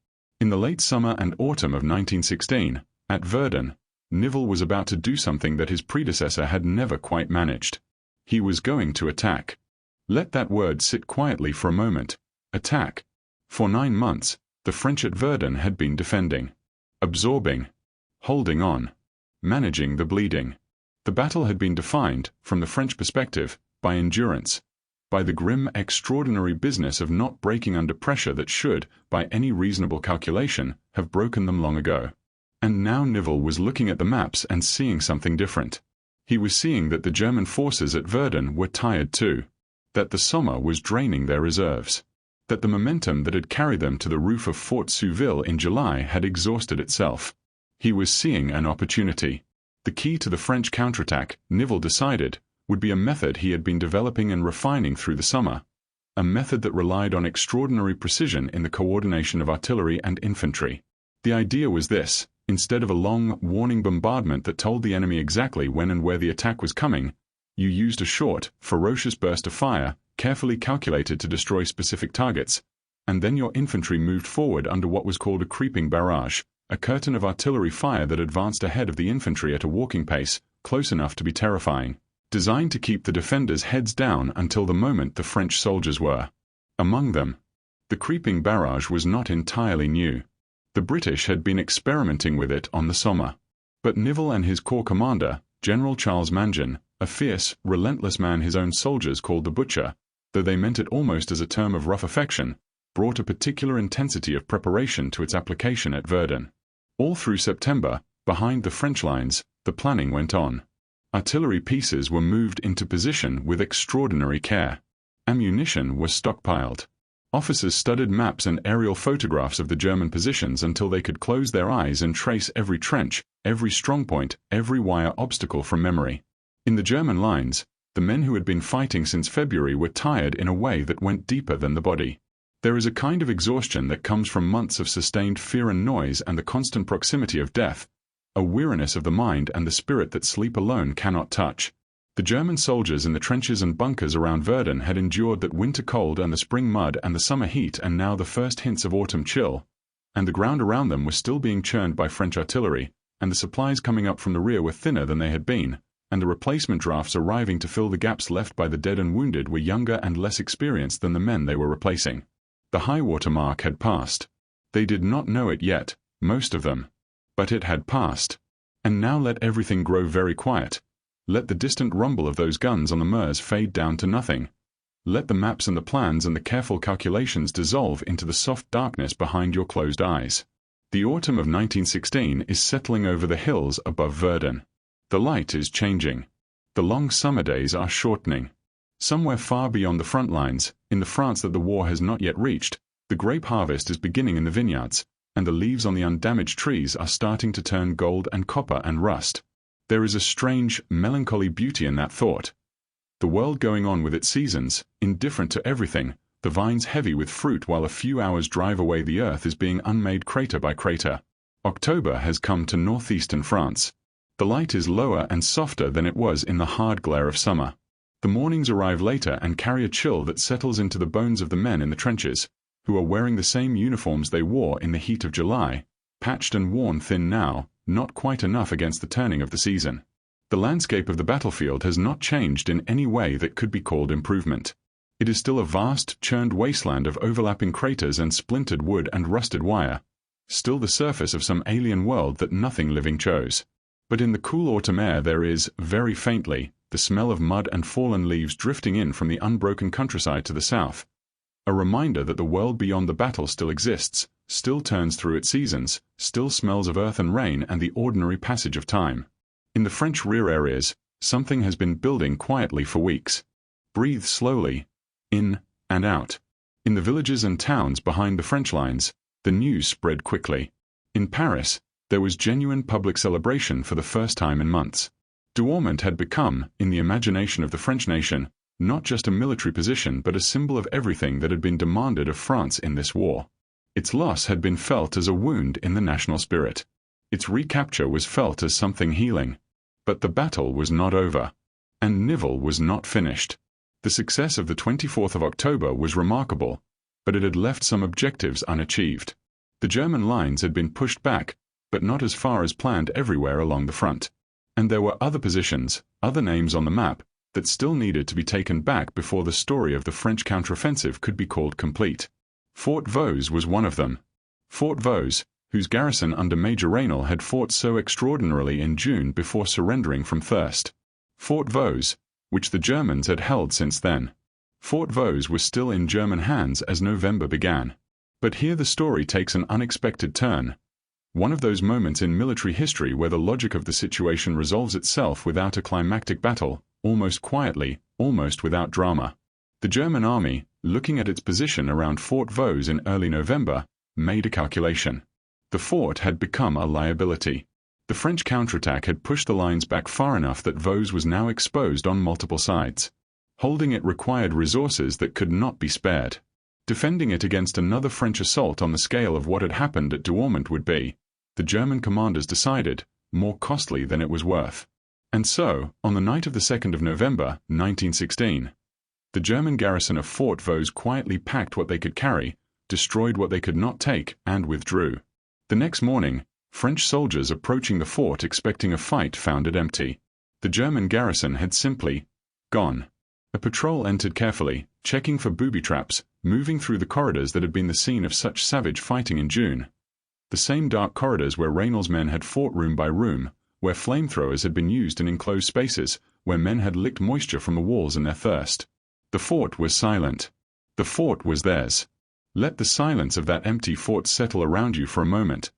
In the late summer and autumn of 1916, at Verdun, Nivelle was about to do something that his predecessor had never quite managed. He was going to attack. Let that word sit quietly for a moment. Attack. For 9 months, the French at Verdun had been defending, absorbing, holding on, managing the bleeding. The battle had been defined, from the French perspective, by endurance, by the grim, extraordinary business of not breaking under pressure that should, by any reasonable calculation, have broken them long ago. And now Nivelle was looking at the maps and seeing something different. He was seeing that the German forces at Verdun were tired too, that the Somme was draining their reserves, that the momentum that had carried them to the roof of Fort Souville in July had exhausted itself. He was seeing an opportunity. The key to the French counterattack, Nivelle decided, would be a method he had been developing and refining through the summer, a method that relied on extraordinary precision in the coordination of artillery and infantry. The idea was this: instead of a long, warning bombardment that told the enemy exactly when and where the attack was coming, you used a short, ferocious burst of fire, carefully calculated to destroy specific targets, and then your infantry moved forward under what was called a creeping barrage, a curtain of artillery fire that advanced ahead of the infantry at a walking pace, close enough to be terrifying, designed to keep the defenders' heads down until the moment the French soldiers were among them. The creeping barrage was not entirely new. The British had been experimenting with it on the Somme. But Nivelle and his corps commander, General Charles Mangin, a fierce, relentless man his own soldiers called the Butcher, though they meant it almost as a term of rough affection, brought a particular intensity of preparation to its application at Verdun. All through September, behind the French lines, the planning went on. Artillery pieces were moved into position with extraordinary care. Ammunition was stockpiled. Officers studied maps and aerial photographs of the German positions until they could close their eyes and trace every trench, every strongpoint, every wire obstacle from memory. In the German lines, the men who had been fighting since February were tired in a way that went deeper than the body. There is a kind of exhaustion that comes from months of sustained fear and noise and the constant proximity of death, a weariness of the mind and the spirit that sleep alone cannot touch. The German soldiers in the trenches and bunkers around Verdun had endured that winter cold and the spring mud and the summer heat and now the first hints of autumn chill, and the ground around them was still being churned by French artillery, and the supplies coming up from the rear were thinner than they had been, and the replacement drafts arriving to fill the gaps left by the dead and wounded were younger and less experienced than the men they were replacing. The high-water mark had passed. They did not know it yet, most of them. But it had passed. And now let everything grow very quiet. Let the distant rumble of those guns on the Meuse fade down to nothing. Let the maps and the plans and the careful calculations dissolve into the soft darkness behind your closed eyes. The autumn of 1916 is settling over the hills above Verdun. The light is changing. The long summer days are shortening. Somewhere far beyond the front lines, in the France that the war has not yet reached, the grape harvest is beginning in the vineyards, and the leaves on the undamaged trees are starting to turn gold and copper and rust. There is a strange, melancholy beauty in that thought. The world going on with its seasons, indifferent to everything, the vines heavy with fruit while a few hours' drive away the earth is being unmade crater by crater. October has come to northeastern France. The light is lower and softer than it was in the hard glare of summer. The mornings arrive later and carry a chill that settles into the bones of the men in the trenches, who are wearing the same uniforms they wore in the heat of July, patched and worn thin now, not quite enough against the turning of the season. The landscape of the battlefield has not changed in any way that could be called improvement. It is still a vast, churned wasteland of overlapping craters and splintered wood and rusted wire, still the surface of some alien world that nothing living chose. But in the cool autumn air there is, very faintly, the smell of mud and fallen leaves drifting in from the unbroken countryside to the south, a reminder that the world beyond the battle still exists, still turns through its seasons, still smells of earth and rain and the ordinary passage of time. In the French rear areas, something has been building quietly for weeks. Breathe slowly, in and out. In the villages and towns behind the French lines, the news spread quickly. In Paris, there was genuine public celebration for the first time in months. Douaumont had become, in the imagination of the French nation, not just a military position but a symbol of everything that had been demanded of France in this war. Its loss had been felt as a wound in the national spirit. Its recapture was felt as something healing. But the battle was not over. And Nivelle was not finished. The success of the 24th of October was remarkable, but it had left some objectives unachieved. The German lines had been pushed back, but not as far as planned everywhere along the front. And there were other positions, other names on the map, that still needed to be taken back before the story of the French counteroffensive could be called complete. Fort Vaux was one of them. Fort Vaux, whose garrison under Major Raynal had fought so extraordinarily in June before surrendering from thirst. Fort Vaux, which the Germans had held since then. Fort Vaux was still in German hands as November began. But here the story takes an unexpected turn. One of those moments in military history where the logic of the situation resolves itself without a climactic battle, almost quietly, almost without drama. The German army, looking at its position around Fort Vaux in early November, made a calculation. The fort had become a liability. The French counterattack had pushed the lines back far enough that Vaux was now exposed on multiple sides. Holding it required resources that could not be spared. Defending it against another French assault on the scale of what had happened at Douaumont would be, the German commanders decided, more costly than it was worth. And so, on the night of the 2nd of November, 1916, the German garrison of Fort Vaux quietly packed what they could carry, destroyed what they could not take, and withdrew. The next morning, French soldiers approaching the fort expecting a fight found it empty. The German garrison had simply gone. A patrol entered carefully, checking for booby traps, moving through the corridors that had been the scene of such savage fighting in June. The same dark corridors where Raynal's men had fought room by room, where flamethrowers had been used in enclosed spaces, where men had licked moisture from the walls in their thirst. The fort was silent. The fort was theirs. Let the silence of that empty fort settle around you for a moment.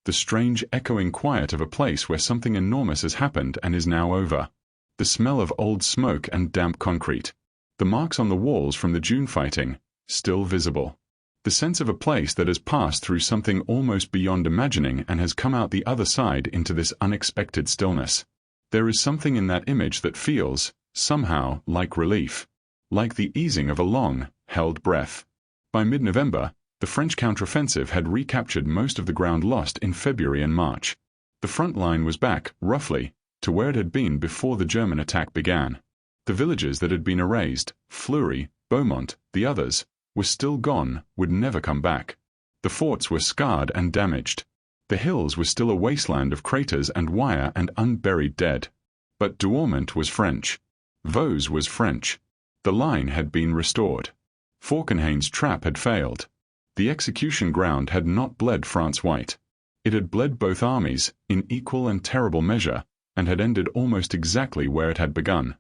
The strange echoing quiet of a place where something enormous has happened and is now over. The smell of old smoke and damp concrete. The marks on the walls from the June fighting, still visible. The sense of a place that has passed through something almost beyond imagining and has come out the other side into this unexpected stillness. There is something in that image that feels, somehow, like relief. Like the easing of a long, held breath. By mid-November, the French counteroffensive had recaptured most of the ground lost in February and March. The front line was back, roughly, to where it had been before the German attack began. The villages that had been erased, Fleury, Beaumont, the others, were still gone, would never come back. The forts were scarred and damaged. The hills were still a wasteland of craters and wire and unburied dead. But Douaumont was French. Vaux was French. The line had been restored. Falkenhayn's trap had failed. The execution ground had not bled France white. It had bled both armies, in equal and terrible measure, and had ended almost exactly where it had begun.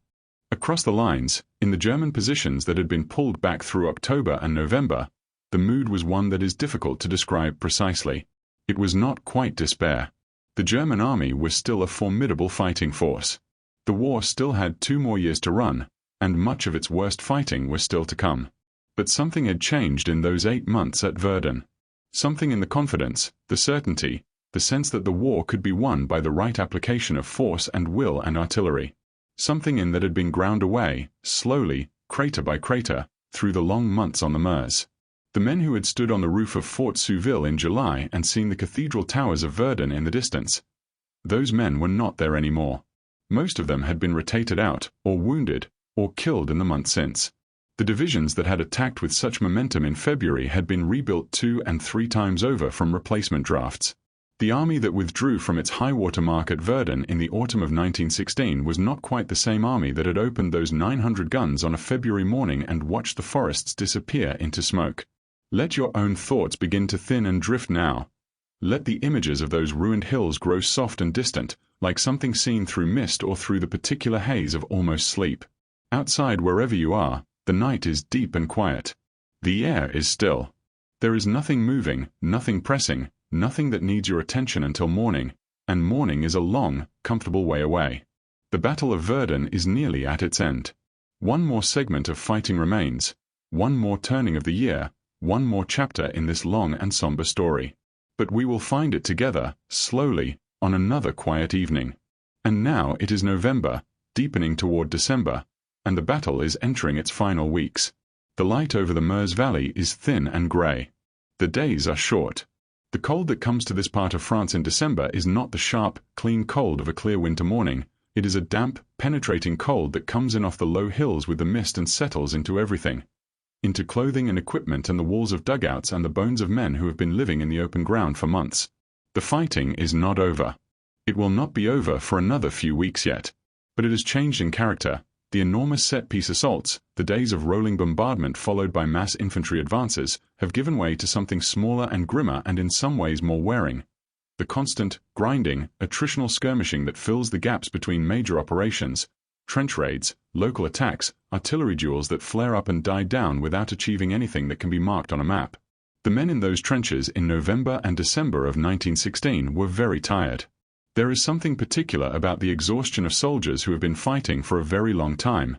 Across the lines, in the German positions that had been pulled back through October and November, the mood was one that is difficult to describe precisely. It was not quite despair. The German army was still a formidable fighting force. The war still had 2 more years to run, and much of its worst fighting was still to come. But something had changed in those 8 months at Verdun. Something in the confidence, the certainty, the sense that the war could be won by the right application of force and will and artillery. Something in that had been ground away, slowly, crater by crater, through the long months on the Meuse. The men who had stood on the roof of Fort Souville in July and seen the cathedral towers of Verdun in the distance. Those men were not there anymore. Most of them had been rotated out, or wounded, or killed in the month since. The divisions that had attacked with such momentum in February had been rebuilt 2 and 3 times over from replacement drafts. The army that withdrew from its high-water mark at Verdun in the autumn of 1916 was not quite the same army that had opened those 900 guns on a February morning and watched the forests disappear into smoke. Let your own thoughts begin to thin and drift now. Let the images of those ruined hills grow soft and distant, like something seen through mist or through the particular haze of almost sleep. Outside, wherever you are, the night is deep and quiet. The air is still. There is nothing moving, nothing pressing, nothing that needs your attention until morning, and morning is a long, comfortable way away. The Battle of Verdun is nearly at its end. One more segment of fighting remains, one more turning of the year, one more chapter in this long and somber story. But we will find it together, slowly, on another quiet evening. And now it is November, deepening toward December, and the battle is entering its final weeks. The light over the Meuse Valley is thin and grey. The days are short. The cold that comes to this part of France in December is not the sharp, clean cold of a clear winter morning. It is a damp, penetrating cold that comes in off the low hills with the mist and settles into everything. Into clothing and equipment and the walls of dugouts and the bones of men who have been living in the open ground for months. The fighting is not over. It will not be over for another few weeks yet. But it has changed in character. The enormous set-piece assaults, the days of rolling bombardment followed by mass infantry advances, have given way to something smaller and grimmer and in some ways more wearing. The constant, grinding, attritional skirmishing that fills the gaps between major operations, trench raids, local attacks, artillery duels that flare up and die down without achieving anything that can be marked on a map. The men in those trenches in November and December of 1916 were very tired. There is something particular about the exhaustion of soldiers who have been fighting for a very long time,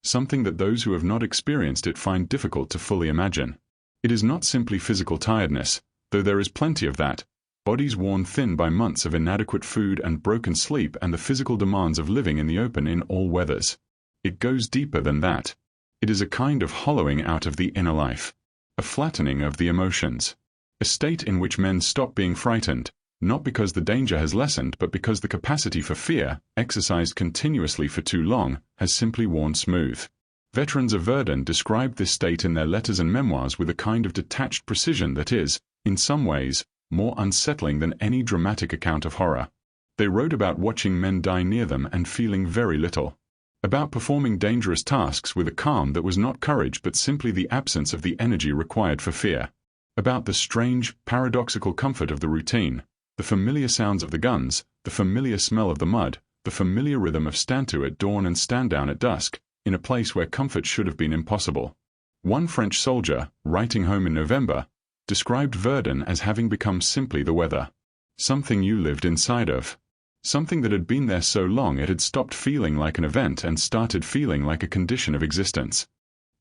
something that those who have not experienced it find difficult to fully imagine. It is not simply physical tiredness, though there is plenty of that, bodies worn thin by months of inadequate food and broken sleep and the physical demands of living in the open in all weathers. It goes deeper than that. It is a kind of hollowing out of the inner life, a flattening of the emotions, a state in which men stop being frightened, not because the danger has lessened but because the capacity for fear, exercised continuously for too long, has simply worn smooth. Veterans of Verdun described this state in their letters and memoirs with a kind of detached precision that is, in some ways, more unsettling than any dramatic account of horror. They wrote about watching men die near them and feeling very little. About performing dangerous tasks with a calm that was not courage but simply the absence of the energy required for fear. About the strange, paradoxical comfort of the routine, the familiar sounds of the guns, the familiar smell of the mud, the familiar rhythm of stand to at dawn and stand down at dusk, in a place where comfort should have been impossible. One French soldier, writing home in November, described Verdun as having become simply the weather. Something you lived inside of. Something that had been there so long it had stopped feeling like an event and started feeling like a condition of existence.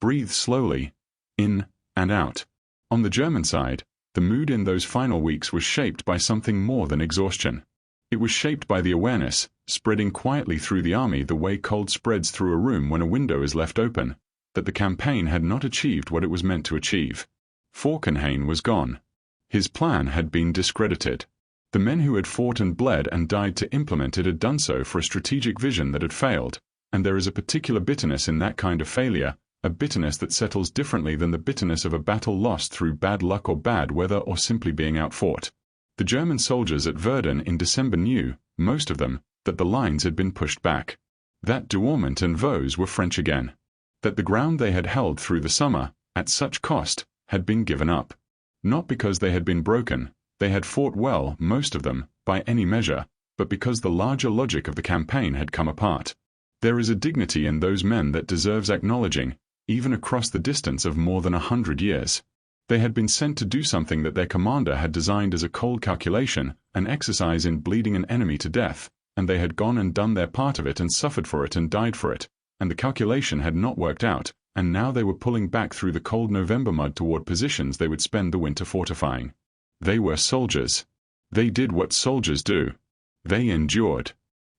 Breathe slowly, in and out. On the German side, the mood in those final weeks was shaped by something more than exhaustion. It was shaped by the awareness, spreading quietly through the army the way cold spreads through a room when a window is left open, that the campaign had not achieved what it was meant to achieve. Falkenhayn was gone. His plan had been discredited. The men who had fought and bled and died to implement it had done so for a strategic vision that had failed, and there is a particular bitterness in that kind of failure, a bitterness that settles differently than the bitterness of a battle lost through bad luck or bad weather or simply being outfought. The German soldiers at Verdun in December knew, most of them, that the lines had been pushed back, that Douaumont and Vosges were French again, that the ground they had held through the summer, at such cost, had been given up. Not because they had been broken, they had fought well, most of them, by any measure, but because the larger logic of the campaign had come apart. There is a dignity in those men that deserves acknowledging, even across the distance of more than 100 years. They had been sent to do something that their commander had designed as a cold calculation, an exercise in bleeding an enemy to death, and they had gone and done their part of it and suffered for it and died for it, and the calculation had not worked out, and now they were pulling back through the cold November mud toward positions they would spend the winter fortifying. They were soldiers. They did what soldiers do. They endured.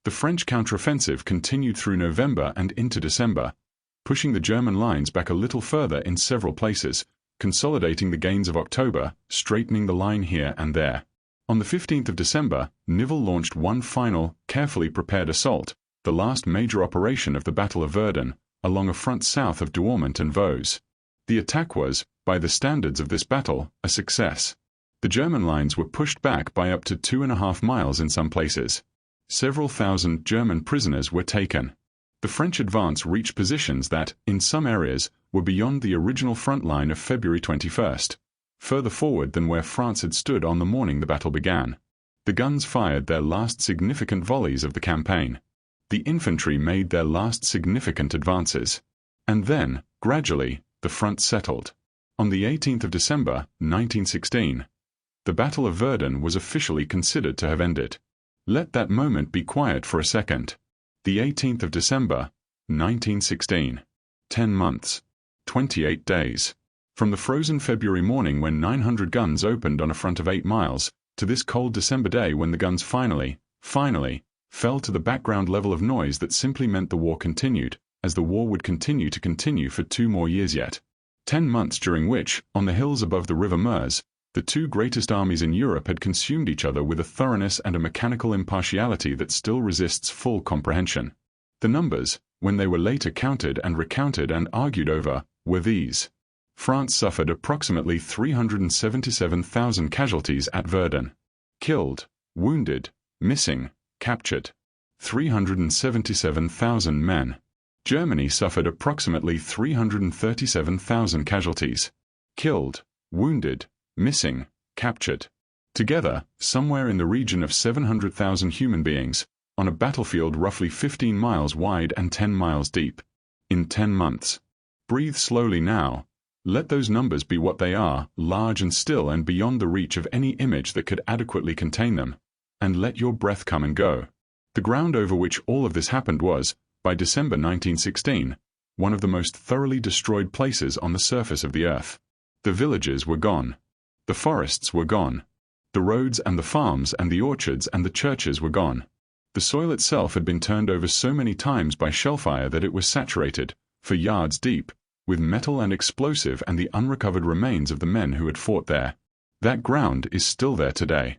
The French counteroffensive continued through November and into December, pushing the German lines back a little further in several places, consolidating the gains of October, straightening the line here and there. On the 15th of December, Nivelle launched one final, carefully prepared assault, the last major operation of the Battle of Verdun, along a front south of Douaumont and Vosges. The attack was, by the standards of this battle, a success. The German lines were pushed back by up to 2.5 miles in some places. Several thousand German prisoners were taken. The French advance reached positions that, in some areas, were beyond the original front line of February 21st, further forward than where France had stood on the morning the battle began. The guns fired their last significant volleys of the campaign. The infantry made their last significant advances. And then, gradually, the front settled. On the 18th of December, 1916, the Battle of Verdun was officially considered to have ended. Let that moment be quiet for a second. The 18th of December, 1916. 10 months. 28 days. From the frozen February morning when 900 guns opened on a front of 8 miles, to this cold December day when the guns finally, fell to the background level of noise that simply meant the war continued, as the war would continue for 2 more years yet. 10 months during which, on the hills above the river Meuse, the two greatest armies in Europe had consumed each other with a thoroughness and a mechanical impartiality that still resists full comprehension. The numbers, when they were later counted and recounted and argued over, were these. France suffered approximately 377,000 casualties at Verdun. Killed, wounded, missing, captured. 377,000 men. Germany suffered approximately 337,000 casualties. Killed, wounded, missing, captured. Together, somewhere in the region of 700,000 human beings, on a battlefield roughly 15 miles wide and 10 miles deep. In 10 months. Breathe slowly now. Let those numbers be what they are, large and still and beyond the reach of any image that could adequately contain them. And let your breath come and go. The ground over which all of this happened was, by December 1916, one of the most thoroughly destroyed places on the surface of the earth. The villages were gone. The forests were gone. The roads and the farms and the orchards and the churches were gone. The soil itself had been turned over so many times by shellfire that it was saturated, for yards deep, with metal and explosive and the unrecovered remains of the men who had fought there. That ground is still there today.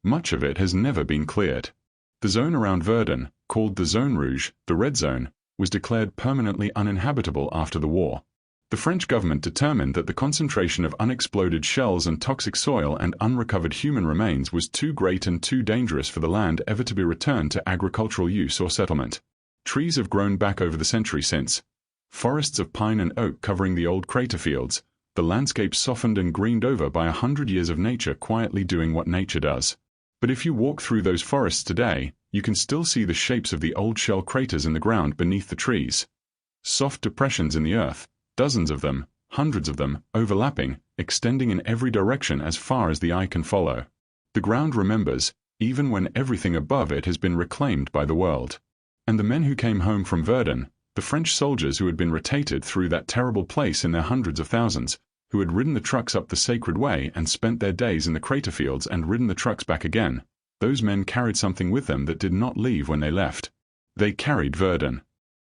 Much of it has never been cleared. The zone around Verdun, called the Zone Rouge, the Red Zone, was declared permanently uninhabitable after the war. The French government determined that the concentration of unexploded shells and toxic soil and unrecovered human remains was too great and too dangerous for the land ever to be returned to agricultural use or settlement. Trees have grown back over the century since. Forests of pine and oak covering the old crater fields, the landscape softened and greened over by 100 years of nature quietly doing what nature does. But if you walk through those forests today, you can still see the shapes of the old shell craters in the ground beneath the trees. Soft depressions in the earth, dozens of them, hundreds of them, overlapping, extending in every direction as far as the eye can follow. The ground remembers, even when everything above it has been reclaimed by the world. And the men who came home from Verdun, the French soldiers who had been rotated through that terrible place in their hundreds of thousands, who had ridden the trucks up the sacred way and spent their days in the crater fields and ridden the trucks back again, those men carried something with them that did not leave when they left. They carried Verdun.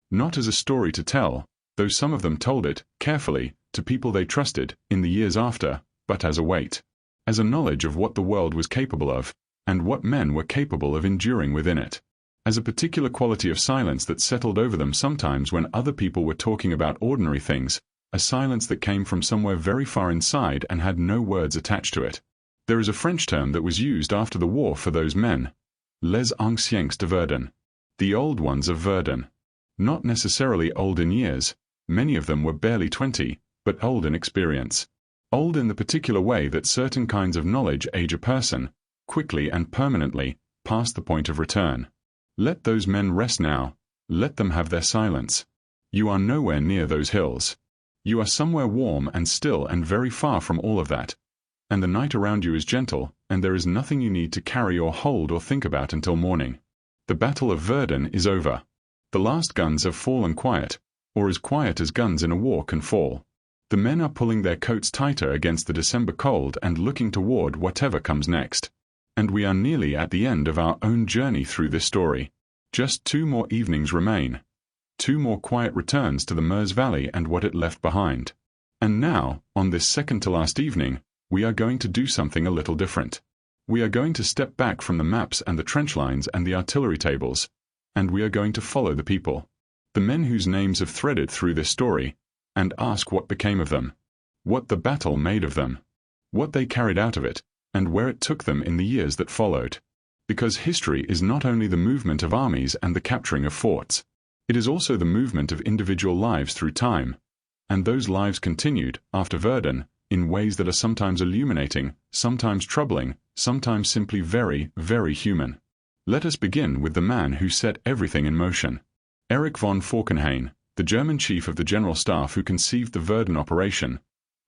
Not as a story to tell, though some of them told it, carefully, to people they trusted, in the years after, but as a weight. As a knowledge of what the world was capable of, and what men were capable of enduring within it. As a particular quality of silence that settled over them sometimes when other people were talking about ordinary things, a silence that came from somewhere very far inside and had no words attached to it. There is a French term that was used after the war for those men. Les anciens de Verdun. The old ones of Verdun. Not necessarily old in years. Many of them were barely 20, but old in experience. Old in the particular way that certain kinds of knowledge age a person, quickly and permanently, past the point of return. Let those men rest now. Let them have their silence. You are nowhere near those hills. You are somewhere warm and still and very far from all of that. And the night around you is gentle, and there is nothing you need to carry or hold or think about until morning. The Battle of Verdun is over. The last guns have fallen quiet, or as quiet as guns in a war can fall. The men are pulling their coats tighter against the December cold and looking toward whatever comes next. And we are nearly at the end of our own journey through this story. Just 2 more evenings remain. 2 more quiet returns to the Meuse Valley and what it left behind. And now, on this second-to-last evening, we are going to do something a little different. We are going to step back from the maps and the trench lines and the artillery tables, and we are going to follow the people, the men whose names have threaded through this story, and ask what became of them, what the battle made of them, what they carried out of it, and where it took them in the years that followed. Because history is not only the movement of armies and the capturing of forts, it is also the movement of individual lives through time, and those lives continued, after Verdun, in ways that are sometimes illuminating, sometimes troubling, sometimes simply very, very human. Let us begin with the man who set everything in motion. Erich von Falkenhayn, the German chief of the General Staff who conceived the Verdun operation,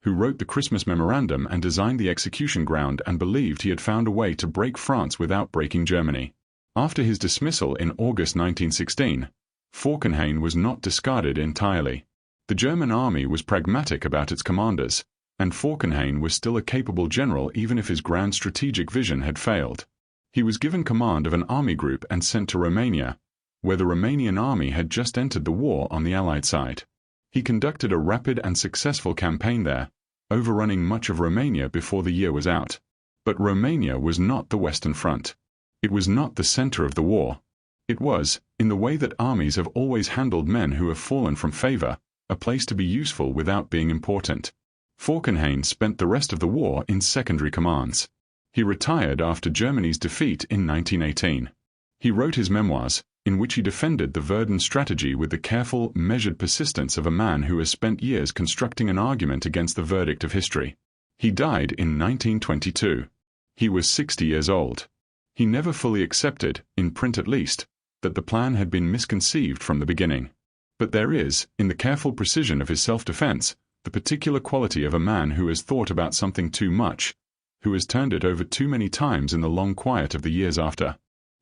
who wrote the Christmas Memorandum and designed the execution ground and believed he had found a way to break France without breaking Germany. After his dismissal in August 1916, Falkenhayn was not discarded entirely. The German army was pragmatic about its commanders, and Falkenhayn was still a capable general even if his grand strategic vision had failed. He was given command of an army group and sent to Romania, where the Romanian army had just entered the war on the Allied side. He conducted a rapid and successful campaign there, overrunning much of Romania before the year was out. But Romania was not the Western Front. It was not the center of the war. It was, in the way that armies have always handled men who have fallen from favor, a place to be useful without being important. Falkenhayn spent the rest of the war in secondary commands. He retired after Germany's defeat in 1918. He wrote his memoirs, in which he defended the Verdun strategy with the careful, measured persistence of a man who has spent years constructing an argument against the verdict of history. He died in 1922. He was 60 years old. He never fully accepted, in print at least, that the plan had been misconceived from the beginning. But there is, in the careful precision of his self-defense, the particular quality of a man who has thought about something too much, who has turned it over too many times in the long quiet of the years after.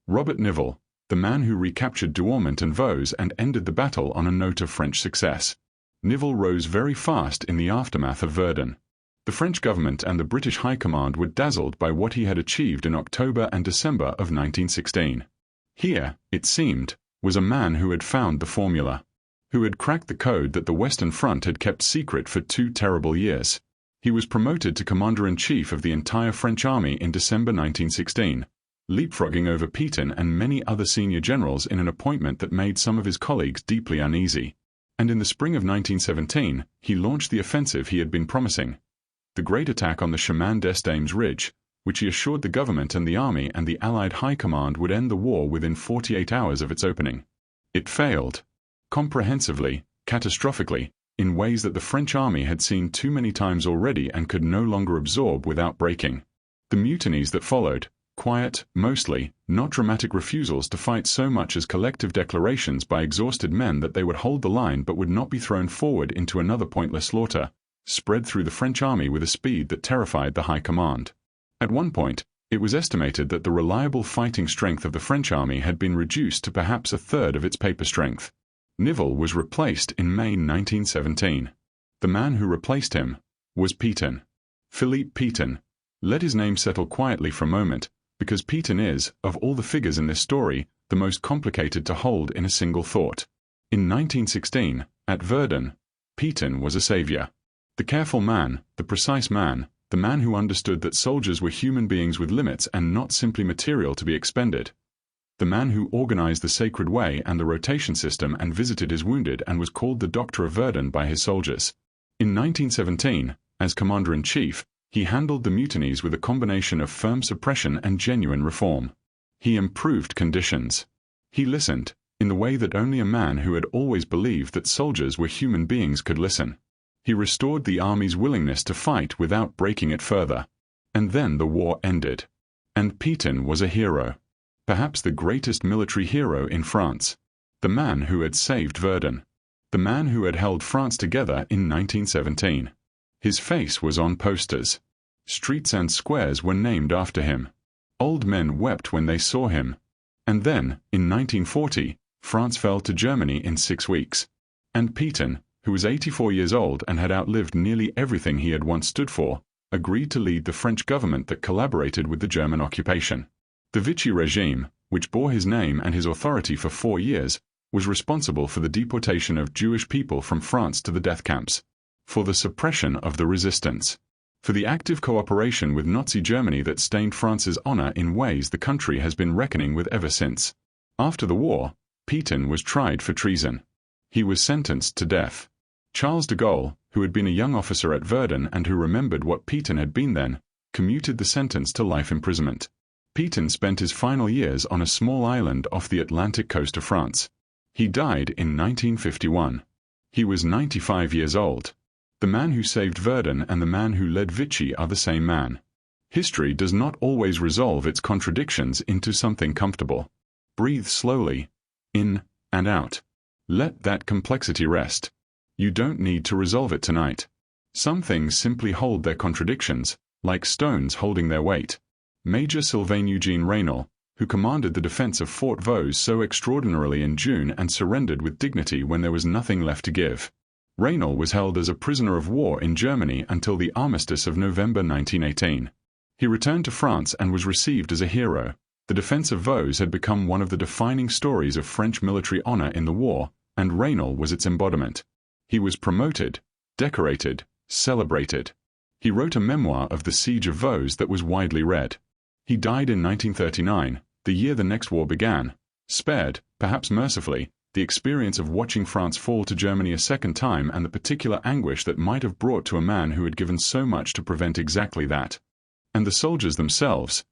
Robert Nivelle, the man who recaptured Douaumont and Vosges and ended the battle on a note of French success. Nivelle rose very fast in the aftermath of Verdun. The French government and the British High Command were dazzled by what he had achieved in October and December of 1916. Here, it seemed, was a man who had found the formula, who had cracked the code that the Western Front had kept secret for 2 terrible years. He was promoted to Commander-in-Chief of the entire French army in December 1916. Leapfrogging over Pétain and many other senior generals in an appointment that made some of his colleagues deeply uneasy. And in the spring of 1917, he launched the offensive he had been promising, the great attack on the Chemin des Dames Ridge, which he assured the government and the army and the Allied High Command would end the war within 48 hours of its opening. It failed. Comprehensively, catastrophically, in ways that the French army had seen too many times already and could no longer absorb without breaking. The mutinies that followed, quiet, mostly, not dramatic refusals to fight so much as collective declarations by exhausted men that they would hold the line but would not be thrown forward into another pointless slaughter, spread through the French army with a speed that terrified the High Command. At one point, it was estimated that the reliable fighting strength of the French army had been reduced to perhaps a third of its paper strength. Nivelle was replaced in May 1917. The man who replaced him was Pétain. Philippe Pétain. Let his name settle quietly for a moment, because Pétain is, of all the figures in this story, the most complicated to hold in a single thought. In 1916, at Verdun, Pétain was a savior. The careful man, the precise man, the man who understood that soldiers were human beings with limits and not simply material to be expended. The man who organized the Sacred Way and the rotation system and visited his wounded and was called the Doctor of Verdun by his soldiers. In 1917, as Commander-in-Chief, he handled the mutinies with a combination of firm suppression and genuine reform. He improved conditions. He listened, in the way that only a man who had always believed that soldiers were human beings could listen. He restored the army's willingness to fight without breaking it further. And then the war ended. And Pétain was a hero. Perhaps the greatest military hero in France. The man who had saved Verdun. The man who had held France together in 1917. His face was on posters. Streets and squares were named after him. Old men wept when they saw him. And then, in 1940, France fell to Germany in 6 weeks. And Pétain, who was 84 years old and had outlived nearly everything he had once stood for, agreed to lead the French government that collaborated with the German occupation. The Vichy regime, which bore his name and his authority for 4 years, was responsible for the deportation of Jewish people from France to the death camps, for the suppression of the resistance, for the active cooperation with Nazi Germany that stained France's honor in ways the country has been reckoning with ever since. After the war, Pétain was tried for treason. He was sentenced to death. Charles de Gaulle, who had been a young officer at Verdun and who remembered what Pétain had been then, commuted the sentence to life imprisonment. Pétain spent his final years on a small island off the Atlantic coast of France. He died in 1951. He was 95 years old. The man who saved Verdun and the man who led Vichy are the same man. History does not always resolve its contradictions into something comfortable. Breathe slowly, in and out. Let that complexity rest. You don't need to resolve it tonight. Some things simply hold their contradictions, like stones holding their weight. Major Sylvain Eugene Raynal, who commanded the defense of Fort Vaux so extraordinarily in June and surrendered with dignity when there was nothing left to give. Raynal was held as a prisoner of war in Germany until the armistice of November 1918. He returned to France and was received as a hero. The defense of Vaux had become one of the defining stories of French military honor in the war, and Raynal was its embodiment. He was promoted, decorated, celebrated. He wrote a memoir of the Siege of Vaux that was widely read. He died in 1939, the year the next war began, spared, perhaps mercifully, the experience of watching France fall to Germany a second time and the particular anguish that might have brought to a man who had given so much to prevent exactly that. And the soldiers themselves,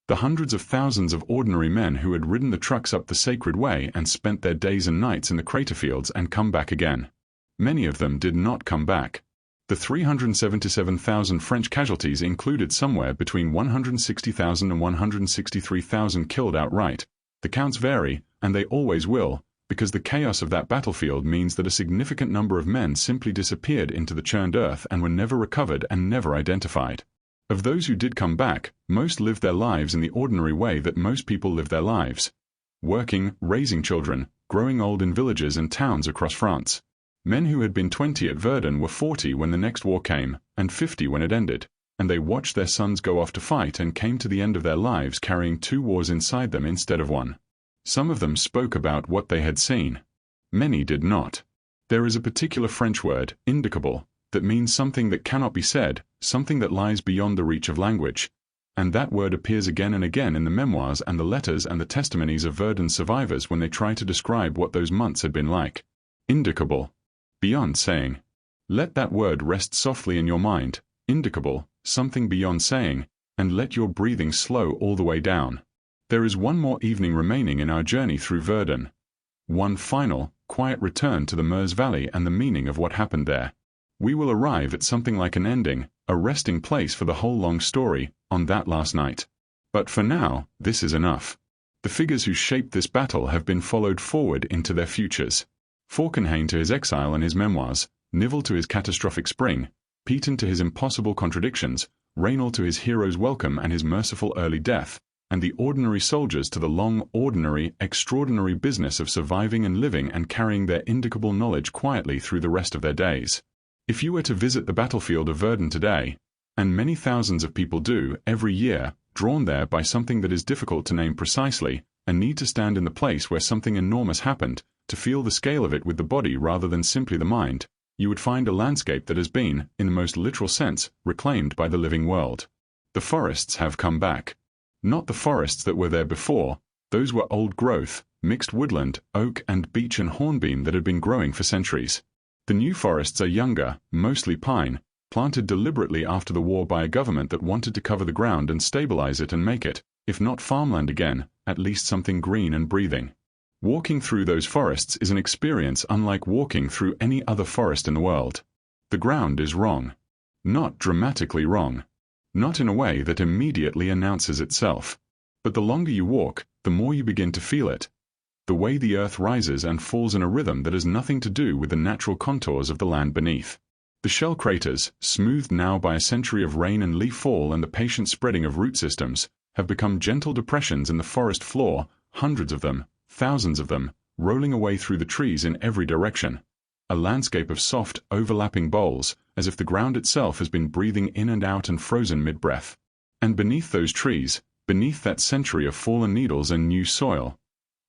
the hundreds of thousands of ordinary men who had ridden the trucks up the Sacred Way and spent their days and nights in the crater fields and come back again. Many of them did not come back. The 377,000 French casualties included somewhere between 160,000 and 163,000 killed outright. The counts vary, and they always will, because the chaos of that battlefield means that a significant number of men simply disappeared into the churned earth and were never recovered and never identified. Of those who did come back, most lived their lives in the ordinary way that most people live their lives. Working, raising children, growing old in villages and towns across France. Men who had been 20 at Verdun were 40 when the next war came, and 50 when it ended, and they watched their sons go off to fight and came to the end of their lives carrying 2 wars inside them instead of 1. Some of them spoke about what they had seen. Many did not. There is a particular French word, indicable, that means something that cannot be said, something that lies beyond the reach of language. And that word appears again and again in the memoirs and the letters and the testimonies of Verdun survivors when they try to describe what those months had been like. Indicable. Beyond saying. Let that word rest softly in your mind, indicable, something beyond saying, and let your breathing slow all the way down. There is one more evening remaining in our journey through Verdun. One final, quiet return to the Meuse Valley and the meaning of what happened there. We will arrive at something like an ending, a resting place for the whole long story, on that last night. But for now, this is enough. The figures who shaped this battle have been followed forward into their futures. Falkenhayn to his exile and his memoirs, Nivelle to his catastrophic spring, Pétain to his impossible contradictions, Raynal to his hero's welcome and his merciful early death, and the ordinary soldiers to the long, ordinary, extraordinary business of surviving and living and carrying their indicable knowledge quietly through the rest of their days. If you were to visit the battlefield of Verdun today, and many thousands of people do every year, drawn there by something that is difficult to name precisely, and need to stand in the place where something enormous happened, to feel the scale of it with the body rather than simply the mind, you would find a landscape that has been, in the most literal sense, reclaimed by the living world. The forests have come back. Not the forests that were there before, those were old growth, mixed woodland, oak and beech and hornbeam that had been growing for centuries. The new forests are younger, mostly pine, planted deliberately after the war by a government that wanted to cover the ground and stabilize it and make it, if not farmland again, at least something green and breathing. Walking through those forests is an experience unlike walking through any other forest in the world. The ground is wrong. Not dramatically wrong. Not in a way that immediately announces itself. But the longer you walk, the more you begin to feel it. The way the earth rises and falls in a rhythm that has nothing to do with the natural contours of the land beneath. The shell craters, smoothed now by a century of rain and leaf fall and the patient spreading of root systems, have become gentle depressions in the forest floor, hundreds of them, thousands of them, rolling away through the trees in every direction. A landscape of soft, overlapping bowls, as if the ground itself has been breathing in and out and frozen mid-breath. And beneath those trees, beneath that century of fallen needles and new soil,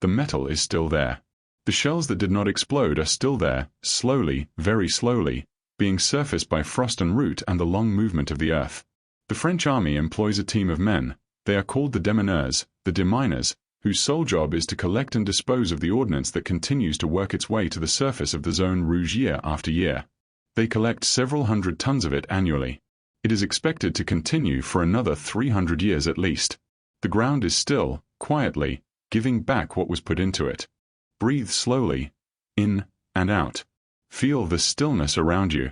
the metal is still there. The shells that did not explode are still there, slowly, very slowly, being surfaced by frost and root and the long movement of the earth. The French army employs a team of men. They are called the démineurs, the deminers, whose sole job is to collect and dispose of the ordnance that continues to work its way to the surface of the Zone Rouge year after year. They collect several hundred tons of it annually. It is expected to continue for another 300 years at least. The ground is still, quietly, giving back what was put into it. Breathe slowly, in and out. Feel the stillness around you.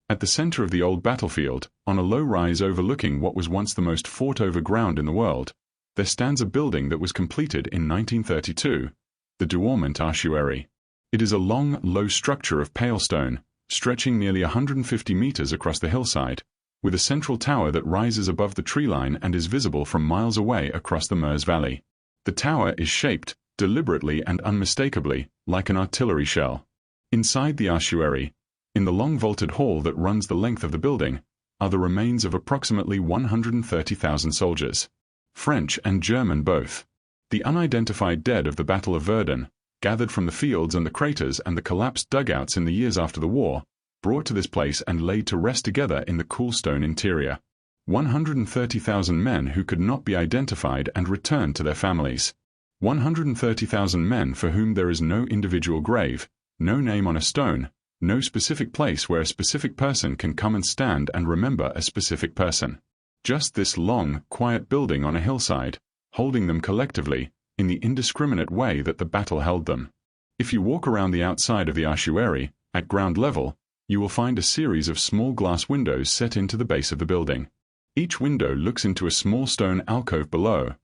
At the center of the old battlefield, on a low rise overlooking what was once the most fought-over ground in the world, there stands a building that was completed in 1932, the Douaumont Ossuary. It is a long, low structure of pale stone, stretching nearly 150 meters across the hillside, with a central tower that rises above the tree line and is visible from miles away across the Meuse Valley. The tower is shaped, deliberately and unmistakably, like an artillery shell. Inside the ossuary, in the long vaulted hall that runs the length of the building, are the remains of approximately 130,000 soldiers. French and German both. The unidentified dead of the Battle of Verdun, gathered from the fields and the craters and the collapsed dugouts in the years after the war, brought to this place and laid to rest together in the cool stone interior. 130,000 men who could not be identified and returned to their families. 130,000 men for whom there is no individual grave, no name on a stone, no specific place where a specific person can come and stand and remember a specific person. Just this long, quiet building on a hillside, holding them collectively, in the indiscriminate way that the battle held them. If you walk around the outside of the ossuary, at ground level, you will find a series of small glass windows set into the base of the building. Each window looks into a small stone alcove below,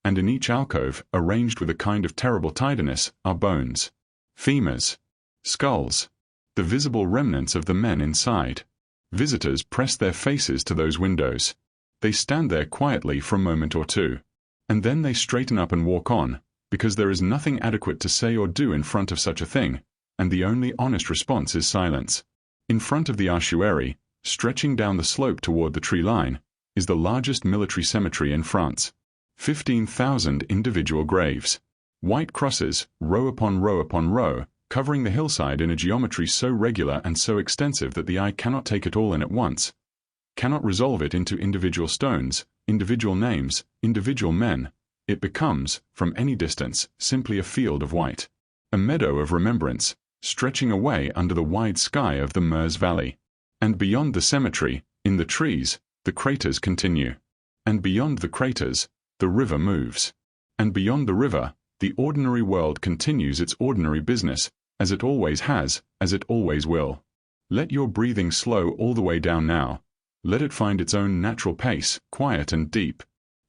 and in each alcove, arranged with a kind of terrible tidiness, are bones, femurs, skulls, the visible remnants of the men inside. Visitors press their faces to those windows. They stand there quietly for a moment or two, and then they straighten up and walk on, because there is nothing adequate to say or do in front of such a thing, and the only honest response is silence. In front of the ossuary, stretching down the slope toward the tree line, is the largest military cemetery in France. 15,000 individual graves. White crosses, row upon row upon row, covering the hillside in a geometry so regular and so extensive that the eye cannot take it all in at once, cannot resolve it into individual stones, individual names, individual men. It becomes, from any distance, simply a field of white. A meadow of remembrance, stretching away under the wide sky of the Meuse Valley. And beyond the cemetery, in the trees, the craters continue. And beyond the craters, the river moves. And beyond the river, the ordinary world continues its ordinary business, as it always has, as it always will. Let your breathing slow all the way down now. Let it find its own natural pace, quiet and deep.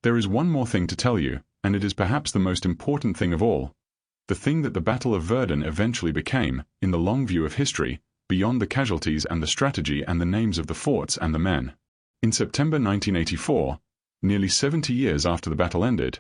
There is one more thing to tell you, and it is perhaps the most important thing of all. The thing that the Battle of Verdun eventually became, in the long view of history, beyond the casualties and the strategy and the names of the forts and the men. In September 1984, nearly 70 years after the battle ended,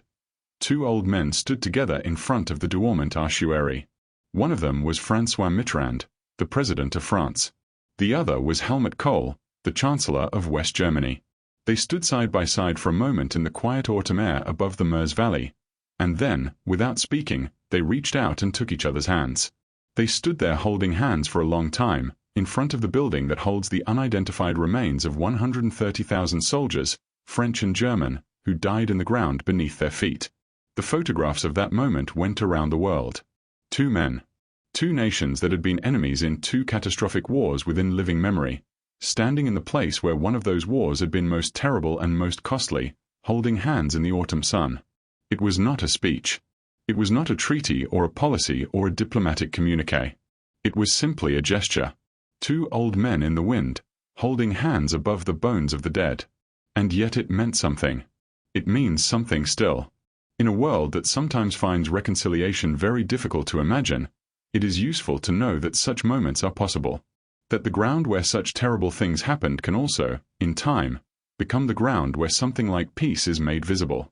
two old men stood together in front of the Douaumont ossuary. One of them was François Mitterrand, the President of France. The other was Helmut Kohl, the Chancellor of West Germany. They stood side by side for a moment in the quiet autumn air above the Meuse Valley, and then, without speaking, they reached out and took each other's hands. They stood there holding hands for a long time, in front of the building that holds the unidentified remains of 130,000 soldiers, French and German, who died in the ground beneath their feet. The photographs of that moment went around the world. Two men, two nations that had been enemies in two catastrophic wars within living memory, standing in the place where one of those wars had been most terrible and most costly, holding hands in the autumn sun. It was not a speech. It was not a treaty or a policy or a diplomatic communique. It was simply a gesture. Two old men in the wind, holding hands above the bones of the dead. And yet it meant something. It means something still. In a world that sometimes finds reconciliation very difficult to imagine, it is useful to know that such moments are possible. That the ground where such terrible things happened can also, in time, become the ground where something like peace is made visible.